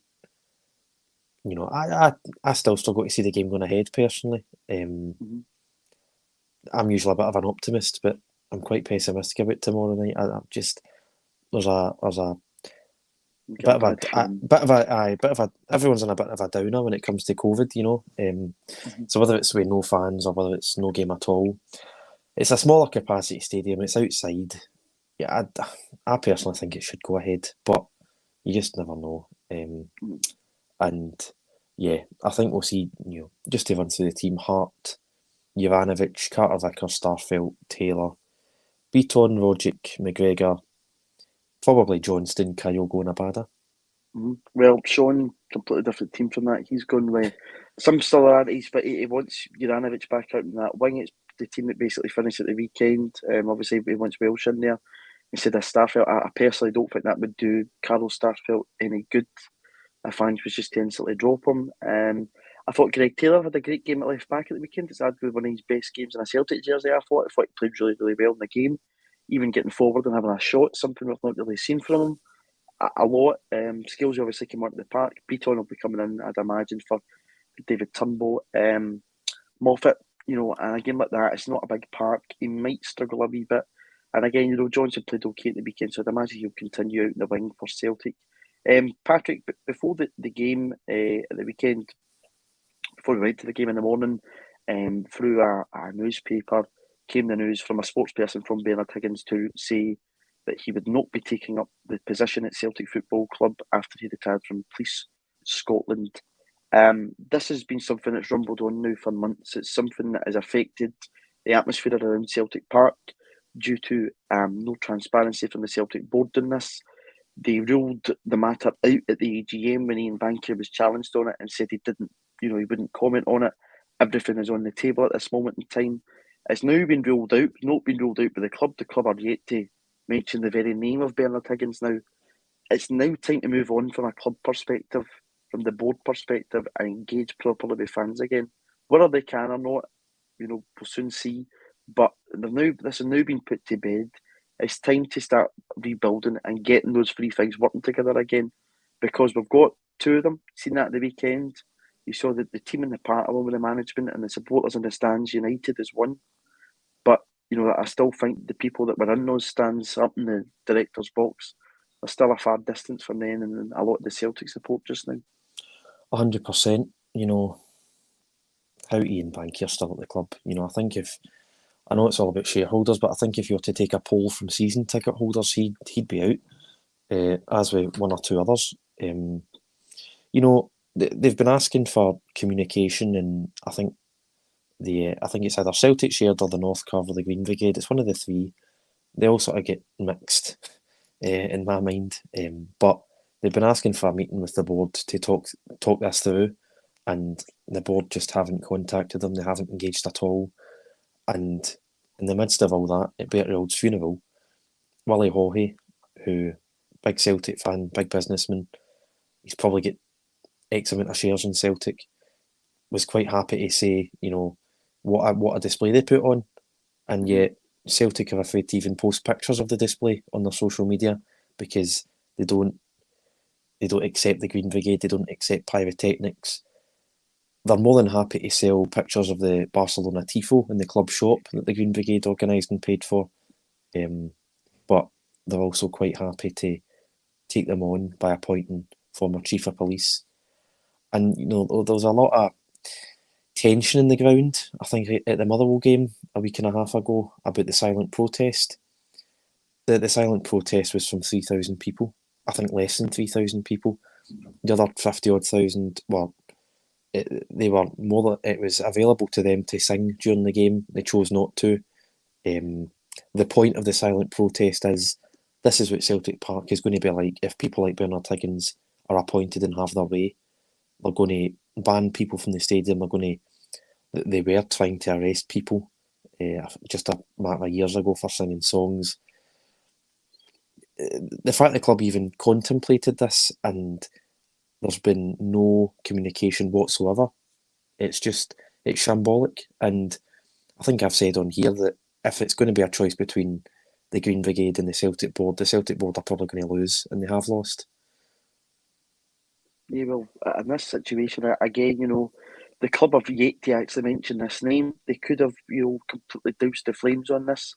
I still struggle to see the game going ahead personally. I'm usually a bit of an optimist, but I'm quite pessimistic about tomorrow night. I just there's a bit of a everyone's in a bit of a downer when it comes to COVID, you know. So whether it's with no fans or whether it's no game at all, it's a smaller capacity stadium. It's outside. Yeah, I personally think it should go ahead, but you just never know. And yeah, I think we'll see. You know, just to run through the team: Hart, Jovanovic, Carter Vickers, Starfelt, Taylor, Beaton, Rogic, McGregor, probably Johnston, Kyogo, and Abada. Well, Sean, completely different team from that. He's gone with some similarities, but he wants Juranovic back out in that wing. It's the team that basically finished at the weekend. Obviously, he wants Welsh in there instead of Starfelt. I personally don't think that would do Carol Starfelt any good if Ange was just to instantly drop him. I thought Greg Taylor had a great game at left back at the weekend. It's arguably one of his best games in a Celtic jersey. I thought he played really, really well in the game, even getting forward and having a shot, something we've not really seen from him a lot. Skills obviously came out of the park. Beaton will be coming in, I'd imagine, for David Turnbull. Moffat, you know, and a game like that, it's not a big park. He might struggle a wee bit. And again, you know, Johnson played okay at the weekend, so I'd imagine he'll continue out in the wing for Celtic. Patrick, before the game at the weekend, before we went to the game in the morning, through a newspaper, came the news from a sportsperson from Bernard Higgins to say that he would not be taking up the position at Celtic Football Club after he retired from Police Scotland. This has been something that's rumbled on now for months. It's something that has affected the atmosphere around Celtic Park due to no transparency from the Celtic board in this. They ruled the matter out at the AGM when Ian Bankier was challenged on it and said he wouldn't comment on it. Everything is on the table at this moment in time. It's now been ruled out, not been ruled out by the club. The club are yet to mention the very name of Bernard Higgins now. It's now time to move on from a club perspective, from the board perspective, and engage properly with fans again. Whether they can or not, you know, we'll soon see. But this has now been put to bed. It's time to start rebuilding and getting those three things working together again, because we've got two of them. Seen that at the weekend. You saw the team in the park along with the management and the supporters in the stands united as one. But you know, I still think the people that were in those stands up in the director's box are still a far distance from them and a lot of the Celtic support just now. 100%. You know, how Ian Bankier's still at the club. You know, I know it's all about shareholders, but I think if you were to take a poll from season ticket holders, he'd be out, as with one or two others. You know, they've been asking for communication, and I think it's either Celtic Shared or the North Curve or the Green Brigade. It's one of the three. They all sort of get mixed in my mind. But they've been asking for a meeting with the board to talk this through, and the board just haven't contacted them. They haven't engaged at all. And in the midst of all that, at Bertriold's funeral, Willie Hawley, who big Celtic fan, big businessman, he's probably got X amount of shares in Celtic, was quite happy to say, you know, what a display they put on, and yet Celtic are afraid to even post pictures of the display on their social media because they don't accept the Green Brigade, they don't accept pyrotechnics. They're more than happy to sell pictures of the Barcelona tifo in the club shop that the Green Brigade organised and paid for, but they're also quite happy to take them on by appointing former chief of police. And you know, there was a lot of tension in the ground, I think, at the Motherwell game a week and a half ago about the silent protest. The silent protest was from 3,000 people. I think less than 3,000 people. The other 50-odd thousand it was available to them to sing during the game. They chose not to. The point of the silent protest is this is what Celtic Park is going to be like if people like Bernard Higgins are appointed and have their way. They're going to ban people from the stadium. They were trying to arrest people just a matter of years ago for singing songs. The fact the club even contemplated this and there's been no communication whatsoever, it's shambolic. And I think I've said on here that if it's going to be a choice between the Green Brigade and the Celtic board are probably going to lose, and they have lost. Yeah, well, in this situation, again, you know, the club have yet to actually mention this name. They could have, you know, completely doused the flames on this.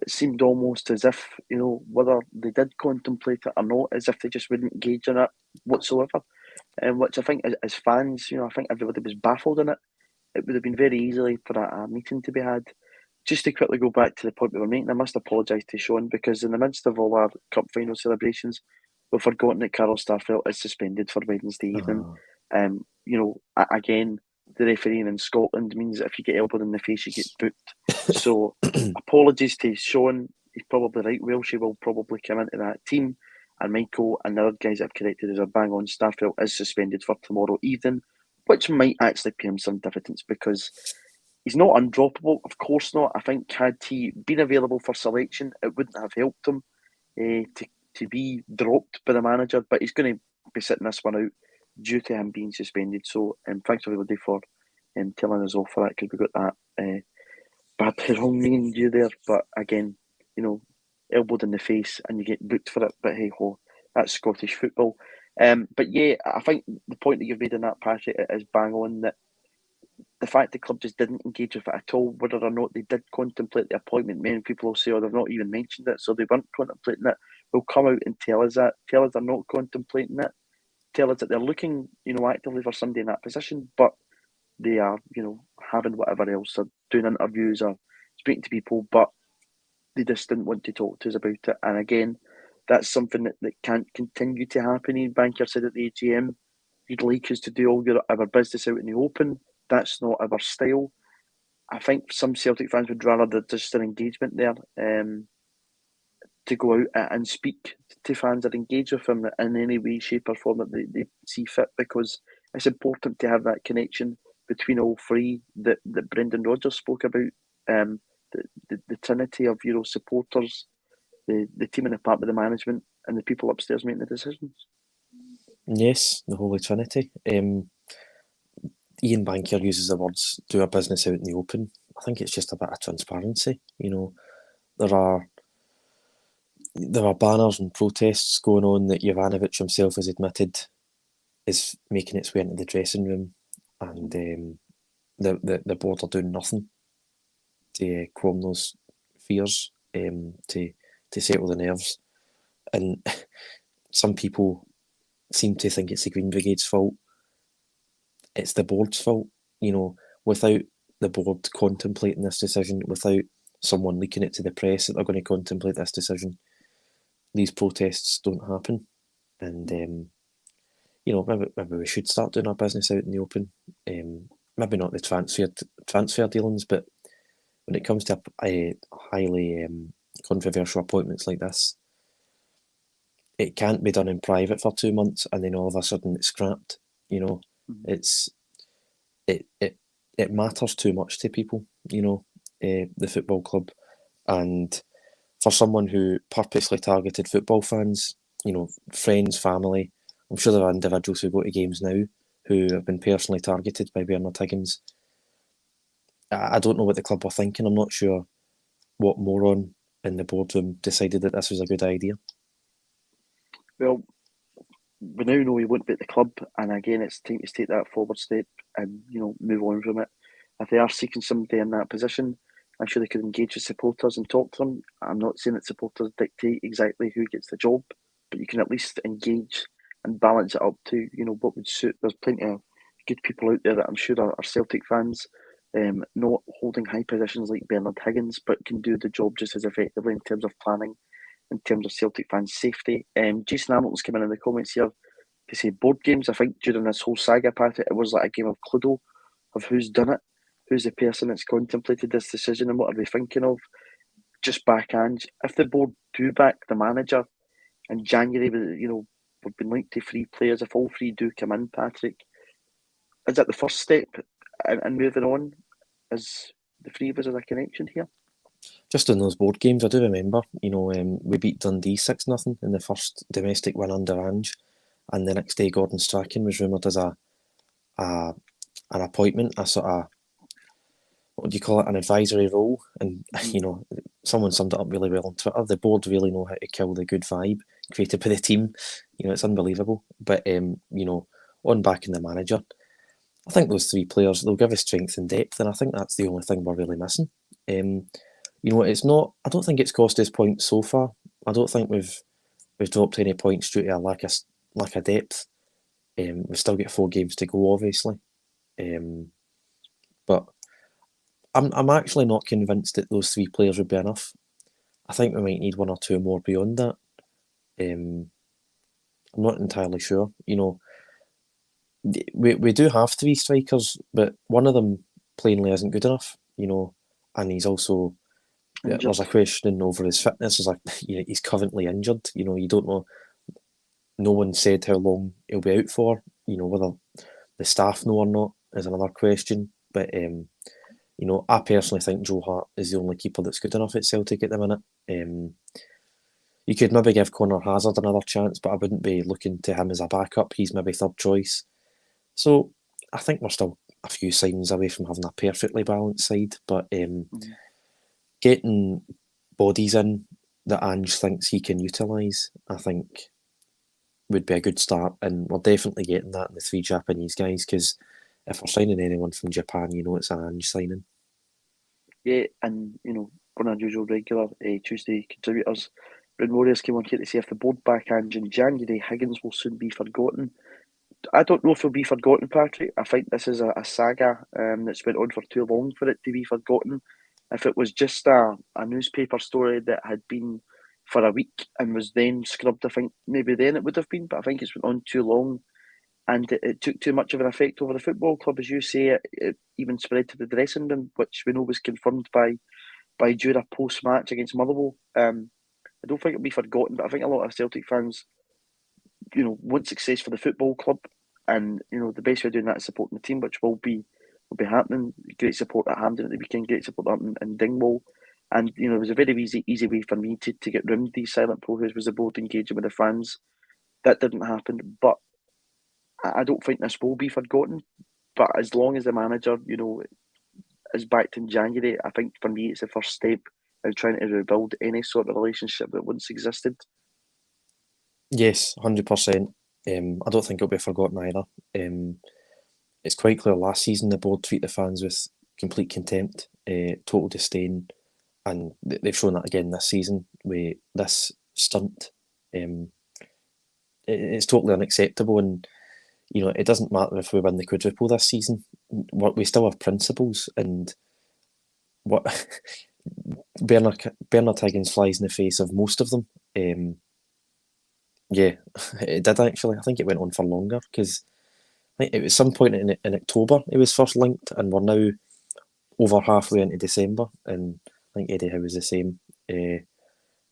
it seemed almost as if, whether they did contemplate it or not, as if they just wouldn't engage in it whatsoever. Which I think, as fans, I think everybody was baffled in it. It would have been very easily for a meeting to be had. Just to quickly go back to the point we were making, I must apologise to Sean, because in the midst of all our cup final celebrations, we've forgotten that Carol Starfelt is suspended for Wednesday evening. Again, the refereeing in Scotland means that if you get elbowed in the face, you get booked. So apologies to Sean. He's probably right. Welshie will probably come into that team. And Michael and the other guys that have corrected us are bang on. Starfelt is suspended for tomorrow evening, which might actually pay him some dividends, because he's not undroppable, of course not. I think had he been available for selection, it wouldn't have helped him to be dropped by the manager. But he's going to be sitting this one out due to him being suspended. So thanks everybody for telling us off for that, because we got that badly wrong, me and you there. But again, elbowed in the face and you get booked for it. But hey ho, that's Scottish football. But yeah, I think the point that you've made in that, Patrick, is bang on, that the fact the club just didn't engage with it at all, whether or not they did contemplate the appointment. Many people will say, they've not even mentioned it, so they weren't contemplating it. They'll come out and tell us that. Tell us they're not contemplating it. Tell us that they're looking, actively for somebody in that position, but they are, having whatever else, or doing interviews or speaking to people, but they just didn't want to talk to us about it. And again, that's something that can't continue to happen. Ian Banker said at the AGM, he'd like us to do all our business out in the open. That's not our style. I think some Celtic fans would rather just an engagement there, to go out and speak to fans or engage with them in any way, shape or form that they see fit, because it's important to have that connection between all three that Brendan Rodgers spoke about, the trinity of supporters, the team in the part with the management, and the people upstairs making the decisions. Yes, the Holy Trinity. Ian Banker uses the words "do our business out in the open." I think it's just a bit of transparency. There are banners and protests going on that Jovanovic himself has admitted is making its way into the dressing room, and the board are doing nothing to calm those fears, to settle the nerves. And some people seem to think it's the Green Brigade's fault. It's the board's fault. Without the board contemplating this decision, without someone leaking it to the press that they're going to contemplate this decision, these protests don't happen. And maybe we should start doing our business out in the open. Maybe not the transfer dealings, but when it comes to a highly controversial appointments like this, it can't be done in private for 2 months and then all of a sudden it's scrapped. It matters too much to people, the football club. And for someone who purposely targeted football fans, friends, family, I'm sure there are individuals who go to games now who have been personally targeted by Bernard Higgins. I don't know what the club were thinking. I'm not sure what moron in the boardroom decided that this was a good idea. Well, we now know he won't be at the club, and again, it's time to take that forward step and move on from it. If they are seeking somebody in that position, I'm sure they could engage with supporters and talk to them. I'm not saying that supporters dictate exactly who gets the job, but you can at least engage and balance it up to what would suit. There's plenty of good people out there that I'm sure are Celtic fans, not holding high positions like Bernard Higgins, but can do the job just as effectively in terms of planning, in terms of Celtic fans' safety. Jason Hamilton's come in the comments here to say board games. I think during this whole saga, Pat, it was like a game of Cluedo of who's done it, who's the person that's contemplated this decision, and what are they thinking of. Just back Ange, if the board do back the manager in January, we've been linked to 3 players. If all 3 do come in, Patrick, is that the first step in moving on? Is the 3 of us as a connection here? Just in those board games, I do remember, we beat Dundee 6-0 in the first domestic win under Ange, and the next day Gordon Strachan was rumoured as an appointment, a sort of, what do you call it, an advisory role. And, someone summed it up really well on Twitter. The board really know how to kill the good vibe created by the team. It's unbelievable. But, on backing the manager, I think those 3 players, they'll give us strength and depth, and I think that's the only thing we're really missing. it's not. I don't think it's cost us points so far. I don't think we've dropped any points due to a lack of depth. We've still got 4 games to go, obviously, but I'm actually not convinced that those 3 players would be enough. I think we might need 1 or 2 more beyond that. I'm not entirely sure. We do have 3 strikers, but one of them plainly isn't good enough. And he's also Injured. there's a question over his fitness. He's currently injured. You don't know. No one said how long he'll be out for. Whether the staff know or not is another question. But I personally think Joe Hart is the only keeper that's good enough at Celtic at the minute. You could maybe give Connor Hazard another chance, but I wouldn't be looking to him as a backup. He's maybe third choice. So I think we're still a few signings away from having a perfectly balanced side. But getting bodies in that Ange thinks he can utilise, I think, would be a good start. And we're definitely getting that in the 3 Japanese guys, because if we're signing anyone from Japan, it's an Ange signing. Yeah, and one of our usual regular Tuesday contributors, Bryn Warriors, came on here to say if the board back Ange in January, Higgins will soon be forgotten. I don't know if he'll be forgotten, Patrick. I think this is a saga that's went on for too long for it to be forgotten. If it was just a newspaper story that had been for a week and was then scrubbed, I think maybe then it would have been, but I think it's went on too long and it took too much of an effect over the football club. As you say, it even spread to the dressing room, which we know was confirmed by Jura post-match against Motherwell. I don't think it'll be forgotten, but I think a lot of Celtic fans want success for the football club, and the best way of doing that is supporting the team, which will be happening. Great support at Hampden at the weekend, great support up in Dingwall, and it was a very easy way for me to get round these silent protests was the board engaging with the fans. That didn't happen, but I don't think this will be forgotten. But as long as the manager, is backed in January, I think for me it's the first step in trying to rebuild any sort of relationship that once existed. Yes, 100%. I don't think it'll be forgotten either. It's quite clear last season the board treated the fans with complete contempt, total disdain, and they've shown that again this season with this stunt. It's totally unacceptable, and it doesn't matter if we win the quadruple this season. We still have principles, and what Bernard Higgins flies in the face of most of them. Yeah, it did actually. I think it went on for longer, because I think it was some point in October it was first linked, and we're now over halfway into December, and I think Eddie Howe was the same.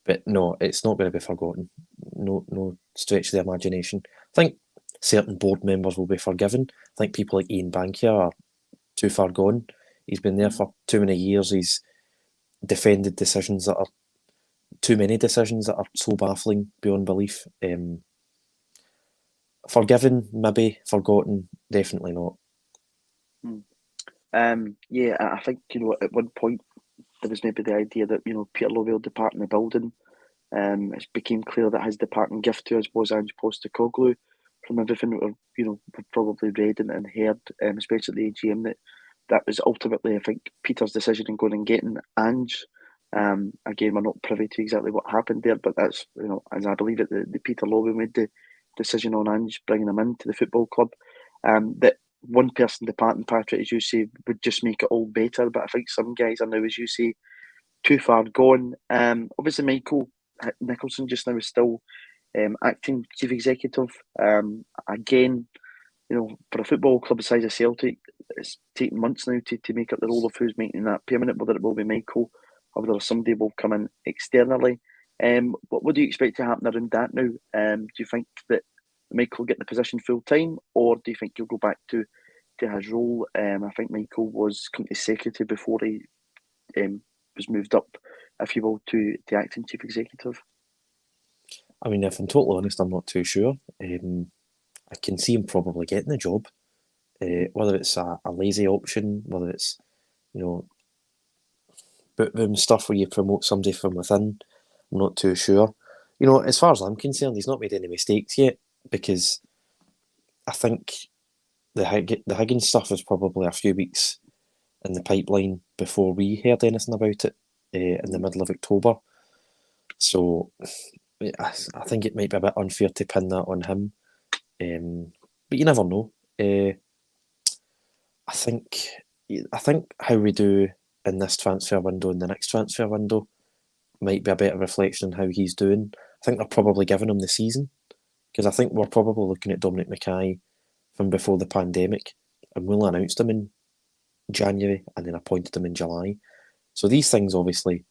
But no, it's not going to be forgotten. No stretch of the imagination. I think certain board members will be forgiven. I think people like Ian Bankia are too far gone. He's been there for too many years. He's defended too many decisions that are so baffling beyond belief. Forgiven, maybe. Forgotten, definitely not. Yeah, I think at one point there was maybe the idea that Peter Lowell departing the building. It became clear that his departing gift to us was Ange Postecoglou. From everything that we've probably read and heard, especially at the AGM, that was ultimately, I think, Peter's decision in going and getting Ange. Again, we're not privy to exactly what happened there, but that's as I believe it, the Peter Lowell made the decision on Ange bringing him into the football club. That one person departing, Patrick, as you say, would just make it all better. But I think some guys are now, as you say, too far gone. Obviously, Michael Nicholson just now is still acting chief executive. Again, for a football club the size of Celtic, it's taken months now to make up the role of who's making that permanent, whether it will be Michael or whether somebody will come in externally. What do you expect to happen around that now? Do you think that Michael will get the position full time, or do you think he'll go back to his role? I think Michael was company secretary before he was moved up, if you will, to the acting chief executive. I mean, if I'm totally honest, I'm not too sure. I can see him probably getting the job, whether it's a lazy option, whether it's bookroom stuff where you promote somebody from within. I'm not too sure. As far as I'm concerned, he's not made any mistakes yet, because I think the Higgins stuff is probably a few weeks in the pipeline before we heard anything about it. in the middle of October. So I think it might be a bit unfair to pin that on him. But you never know. I think how we do in this transfer window and the next transfer window might be a better reflection on how he's doing. I think they're probably giving him the season, because I think we're probably looking at Dominic Mackay from before the pandemic, and we'll announced him in January and then appointed him in July. So these things, obviously,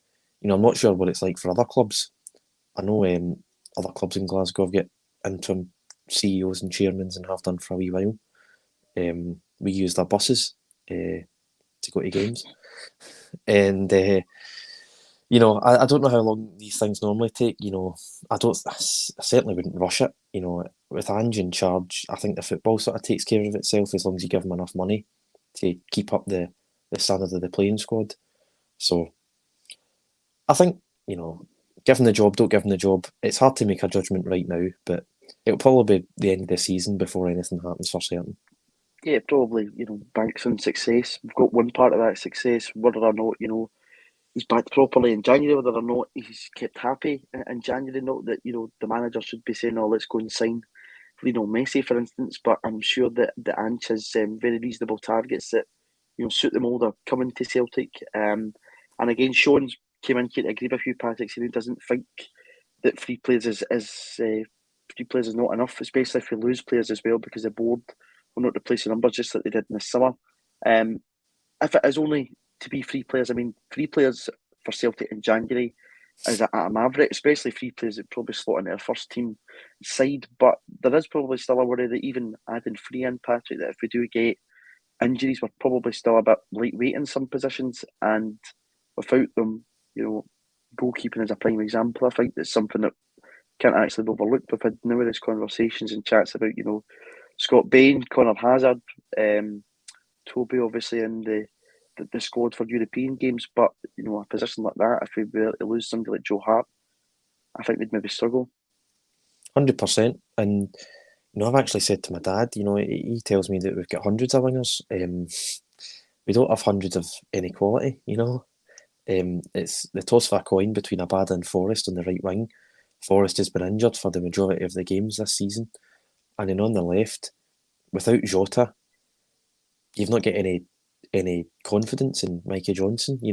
I'm not sure what it's like for other clubs. I know other clubs in Glasgow have got interim CEOs and chairmen and have done for a wee while. We use their buses to go to games, and I don't know how long these things normally take. I certainly wouldn't rush it. With Ange in charge, I think the football sort of takes care of itself as long as you give him enough money to keep up the standard of the playing squad. So I think, give him the job, don't give him the job. It's hard to make a judgment right now, but it'll probably be the end of the season before anything happens for certain. Yeah, probably, banks on success. We've got one part of that success, whether or not, he's backed properly in January, whether or not he's kept happy in January. Not that, the manager should be saying, oh, let's go and sign Messi, for instance, but I'm sure that Ange has very reasonable targets that, suit them all. They're coming to Celtic. And again, Sean's came in here to agree with you, Patrick, saying he doesn't think that free players is not enough, especially if we lose players as well, because the board will not replace the numbers just like they did in the summer. If it is only to be free players, free players for Celtic in January is at a maverick, especially free players that probably slot into their first team side. But there is probably still a worry that even adding free in, Patrick, that if we do get injuries, we're probably still a bit lightweight in some positions, and without them, goalkeeping is a prime example. I think that's something that can't actually be overlooked. We've had numerous conversations and chats about, Scott Bain, Connor Hazard, Toby, obviously in the squad for European games, but a position like that, if we were to lose somebody like Joe Hart, I think we'd maybe struggle. 100%. And I've actually said to my dad, he tells me that we've got hundreds of wingers. We don't have hundreds of any quality. It's the toss for a coin between Abada and Forrest on the right wing. Forrest has been injured for the majority of the games this season, and then on the left, without Jota, you've not got any confidence in Mikey Johnson. I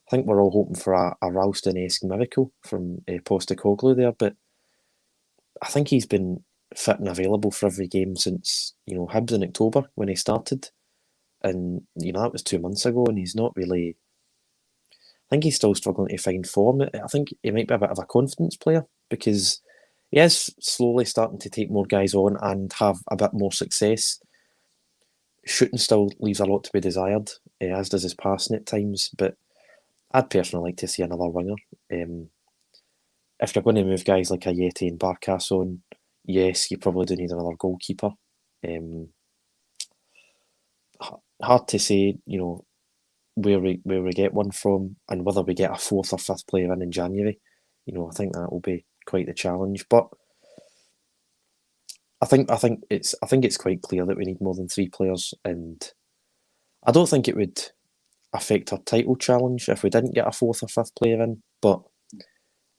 think we're all hoping for a Ralston-esque miracle from Postecoglou there, but I think he's been fit and available for every game since Hibs in October when he started, and that was 2 months ago, and he's not really. I think he's still struggling to find form. I think he might be a bit of a confidence player because he is slowly starting to take more guys on and have a bit more success. Shooting still leaves a lot to be desired, as does his passing at times, but I'd personally like to see another winger. If you're going to move guys like Ayeti and Barkas on, yes, you probably do need another goalkeeper. Hard to say, where we get one from and whether we get a fourth or fifth player in January. I think that will be quite the challenge. But I think it's quite clear that we need more than 3 players, and I don't think it would affect our title challenge if we didn't get a fourth or fifth player in. But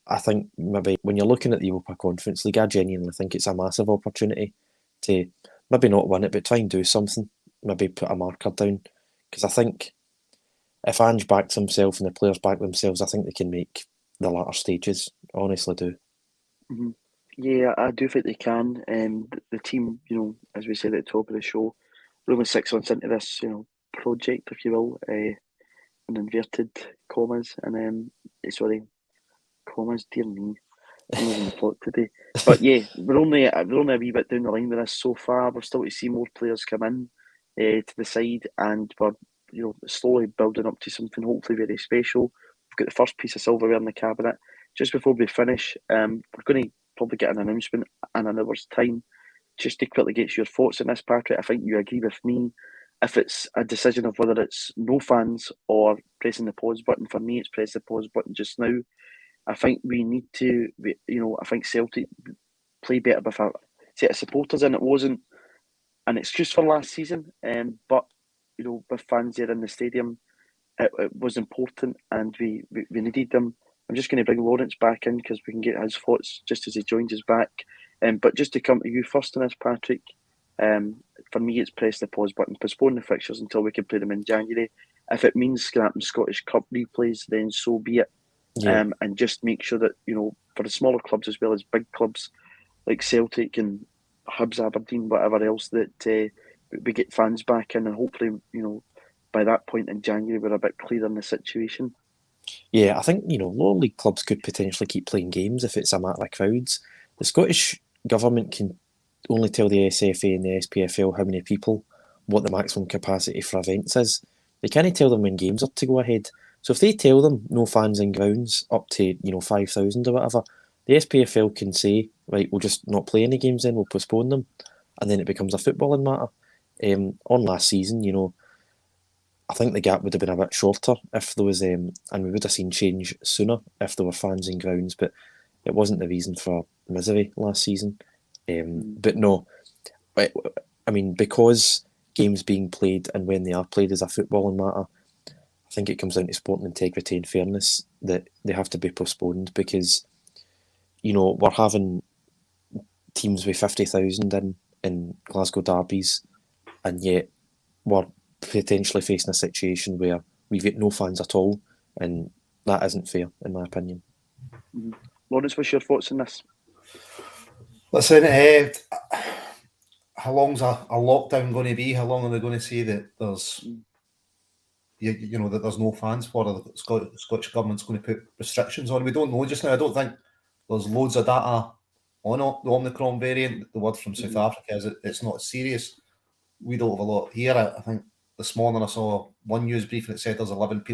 I think maybe when you're looking at the Europa Conference League, I genuinely think it's a massive opportunity to maybe not win it, but try and do something. Maybe put a marker down, because I think if Ange backs himself and the players back themselves, I think they can make the latter stages. I honestly do. Mm-hmm. Yeah, I do think they can. The team, as we said at the top of the show, we're only 6 months into this, project, if you will, in inverted commas, and sorry, commas, dear me, I'm losing the plot today. But yeah, we're only a wee bit down the line with this so far. We're still to see more players come in to the side, and we're slowly building up to something hopefully very special. We've got the first piece of silverware in the cabinet. Just before we finish, we're going to probably get an announcement in an hour's time. Just to quickly get your thoughts on this, Patrick. I think you agree with me. If it's a decision of whether it's no fans or pressing the pause button, for me, it's press the pause button just now. I think we need to, I think Celtic play better with a set of supporters, and it wasn't an excuse for last season. But with fans there in the stadium, it was important, and we needed them. I'm just going to bring Lawrence back in because we can get his thoughts just as he joins us back. But just to come to you first on this, Patrick, for me, it's press the pause button, postpone the fixtures until we can play them in January. If it means scrapping Scottish Cup replays, then so be it. Yeah. And just make sure that, for the smaller clubs as well as big clubs like Celtic and Hibs, Aberdeen, whatever else, that we get fans back in, and hopefully, by that point in January, we're a bit clearer in the situation. Yeah, I think, lower league clubs could potentially keep playing games if it's a matter of crowds. The Scottish Government can only tell the SFA and the SPFL how many people, what the maximum capacity for events is. They can't tell them when games are to go ahead. So if they tell them no fans in grounds up to, 5,000 or whatever, the SPFL can say, right, we'll just not play any games then, we'll postpone them. And then it becomes a footballing matter. On last season, I think the gap would have been a bit shorter if there was, and we would have seen change sooner if there were fans in grounds, but it wasn't the reason for misery last season. But no, I mean, because games being played and when they are played is a footballing matter, I think it comes down to sporting integrity and fairness that they have to be postponed, because, we're having teams with 50,000 in Glasgow derbies, and yet we're potentially facing a situation where we've got no fans at all, and that isn't fair, in my opinion. Lawrence, what's your thoughts on this? Listen, how long's a lockdown going to be? How long are they going to say that there's, that there's no fans for, or the Scottish Government's going to put restrictions on? We don't know just now. I don't think there's loads of data on the Omicron variant. The word from South Africa is it's not serious. We don't have a lot here. I think this morning I saw one news briefing that said there's 11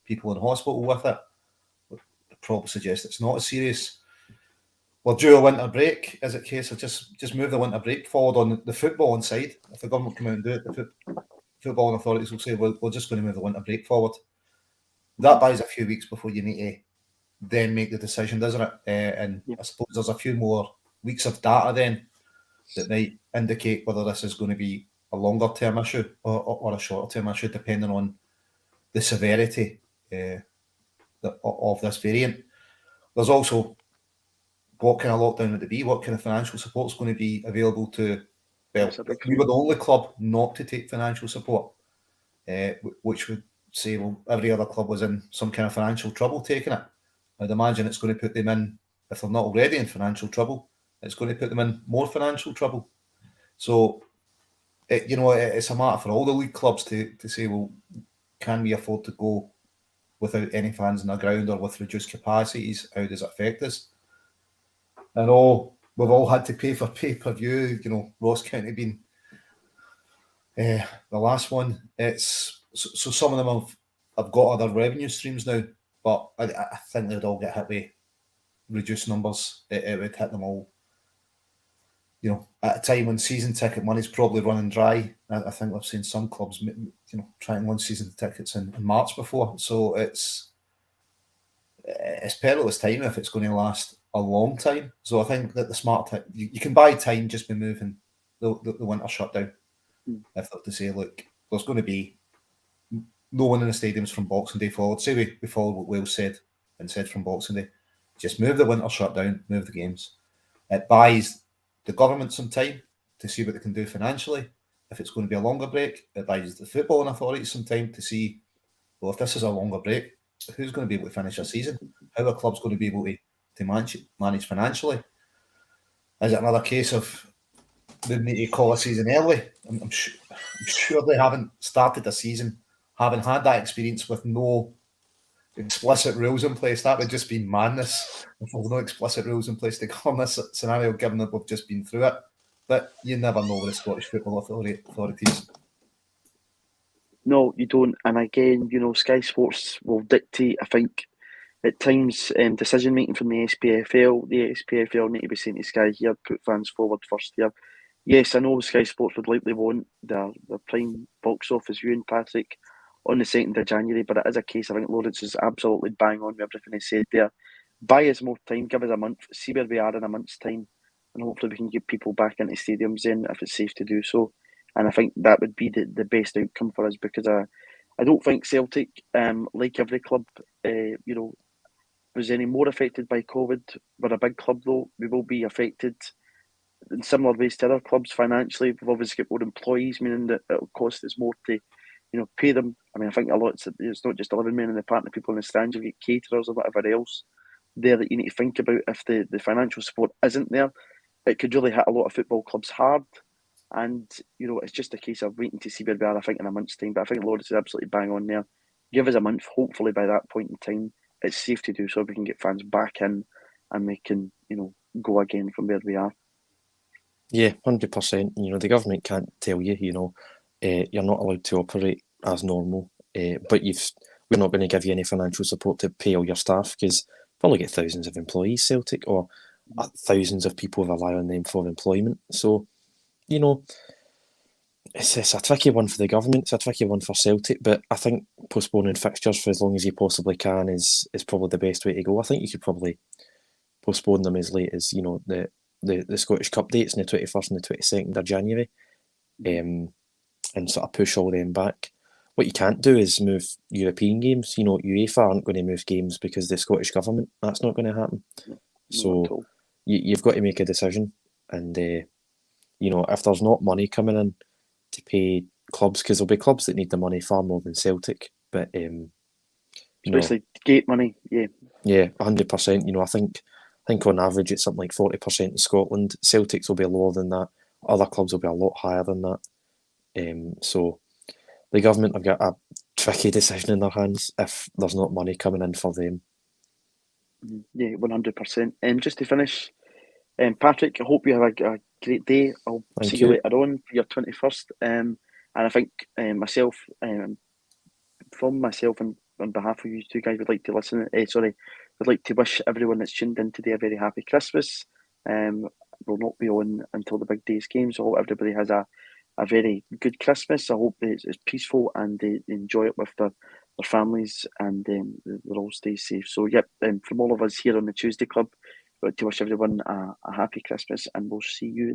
people in hospital with it. It probably suggests it's not as serious. We're due a winter break. Is it a case of just move the winter break forward on the footballing side? If the government come out and do it, the footballing authorities will say, well, we're just going to move the winter break forward. That buys a few weeks before you need to then make the decision, doesn't it? And I suppose there's a few more weeks of data then that might indicate whether this is going to be a longer term issue or a shorter term issue, depending on the severity of this variant. There's also what kind of lockdown would it be? What kind of financial support is going to be available to? Well, we were the only club not to take financial support, which would say, well, every other club was in some kind of financial trouble taking it. I'd imagine it's going to put them in, if they're not already in financial trouble, it's going to put them in more financial trouble. So, it's a matter for all the league clubs to say, well, can we afford to go without any fans in the ground or with reduced capacities? How does it affect us? I know we've all had to pay for pay-per-view, Ross County being the last one. It's so some of them have got other revenue streams now, but I think they'd all get hit with reduced numbers. It would hit them all. At a time when season ticket money's probably running dry. I think we've seen some clubs, trying one season tickets in March before. So it's perilous time if it's going to last a long time. So I think that the smart you can buy time just by moving the winter shutdown. If they're to say, look, there's going to be no one in the stadiums from Boxing Day forward. Say we followed what Wales said and said from Boxing Day. Just move the winter shutdown, move the games. It buys the government some time to see what they can do financially. If it's going to be a longer break, it buys the footballing authorities some time to see, well, if this is a longer break, who's going to be able to finish a season? How are clubs going to be able to manage financially? Is it another case of they need to call a season early? I'm sure they haven't started a season having had that experience with no explicit rules in place. That would just be madness if there's no explicit rules in place to govern this scenario, given that we've just been through it. But you never know with the Scottish Football authorities. No, you don't. And again, Sky Sports will dictate, I think, at times, decision making from the SPFL. The SPFL need to be saying to Sky here, put fans forward first here. Yes, I know Sky Sports would likely want their prime box office viewing, Patrick, on the 2nd of January, but it is a case, I think Lawrence is absolutely bang on with everything he said there. Buy us more time, give us a month, see where we are in a month's time, and hopefully we can get people back into stadiums then if it's safe to do so. And I think that would be the best outcome for us, because I don't think Celtic, like every club, was any more affected by COVID. We're a big club though. We will be affected in similar ways to other clubs financially. We've obviously got more employees, meaning that it'll cost us more to, pay them. I mean, I think a lot, it's not just 11 men in the park, the people in the stands, you get caterers or whatever else there that you need to think about. If the financial support isn't there, it could really hit a lot of football clubs hard. And, it's just a case of waiting to see where we are, I think, in a month's time. But I think Lawrence is absolutely bang on there. Give us a month. Hopefully by that point in time, it's safe to do so. We can get fans back in and we can, go again from where we are. Yeah, 100%. The government can't tell you, you're not allowed to operate as normal. But we're not going to give you any financial support to pay all your staff, because probably get thousands of employees, Celtic, or thousands of people rely on them for employment. So, it's a tricky one for the government, it's a tricky one for Celtic, but I think postponing fixtures for as long as you possibly can is probably the best way to go. I think you could probably postpone them as late as, the Scottish Cup dates on the 21st and the 22nd of January, and sort of push all them back. What you can't do is move European games. UEFA aren't going to move games because the Scottish Government, that's not going to happen. So you've got to make a decision. And, if there's not money coming in to pay clubs, because there'll be clubs that need the money far more than Celtic. But, especially gate money, yeah. Yeah, 100%. I think on average it's something like 40% in Scotland. Celtics will be lower than that. Other clubs will be a lot higher than that. So the government have got a tricky decision in their hands if there's not money coming in for them. Yeah, 100%. Just to finish, Patrick, I hope you have a great day. I'll see you later on for your 21st. And I think myself, from myself and on behalf of you two guys, would like to would like to wish everyone that's tuned in today a very happy Christmas. We'll not be on until the big day's game, so I hope everybody has a very good Christmas. I hope it's peaceful and they enjoy it with their families, and they'll all stay safe. So, from all of us here on the Tuesday Club, I'd like to wish everyone a happy Christmas, and we'll see you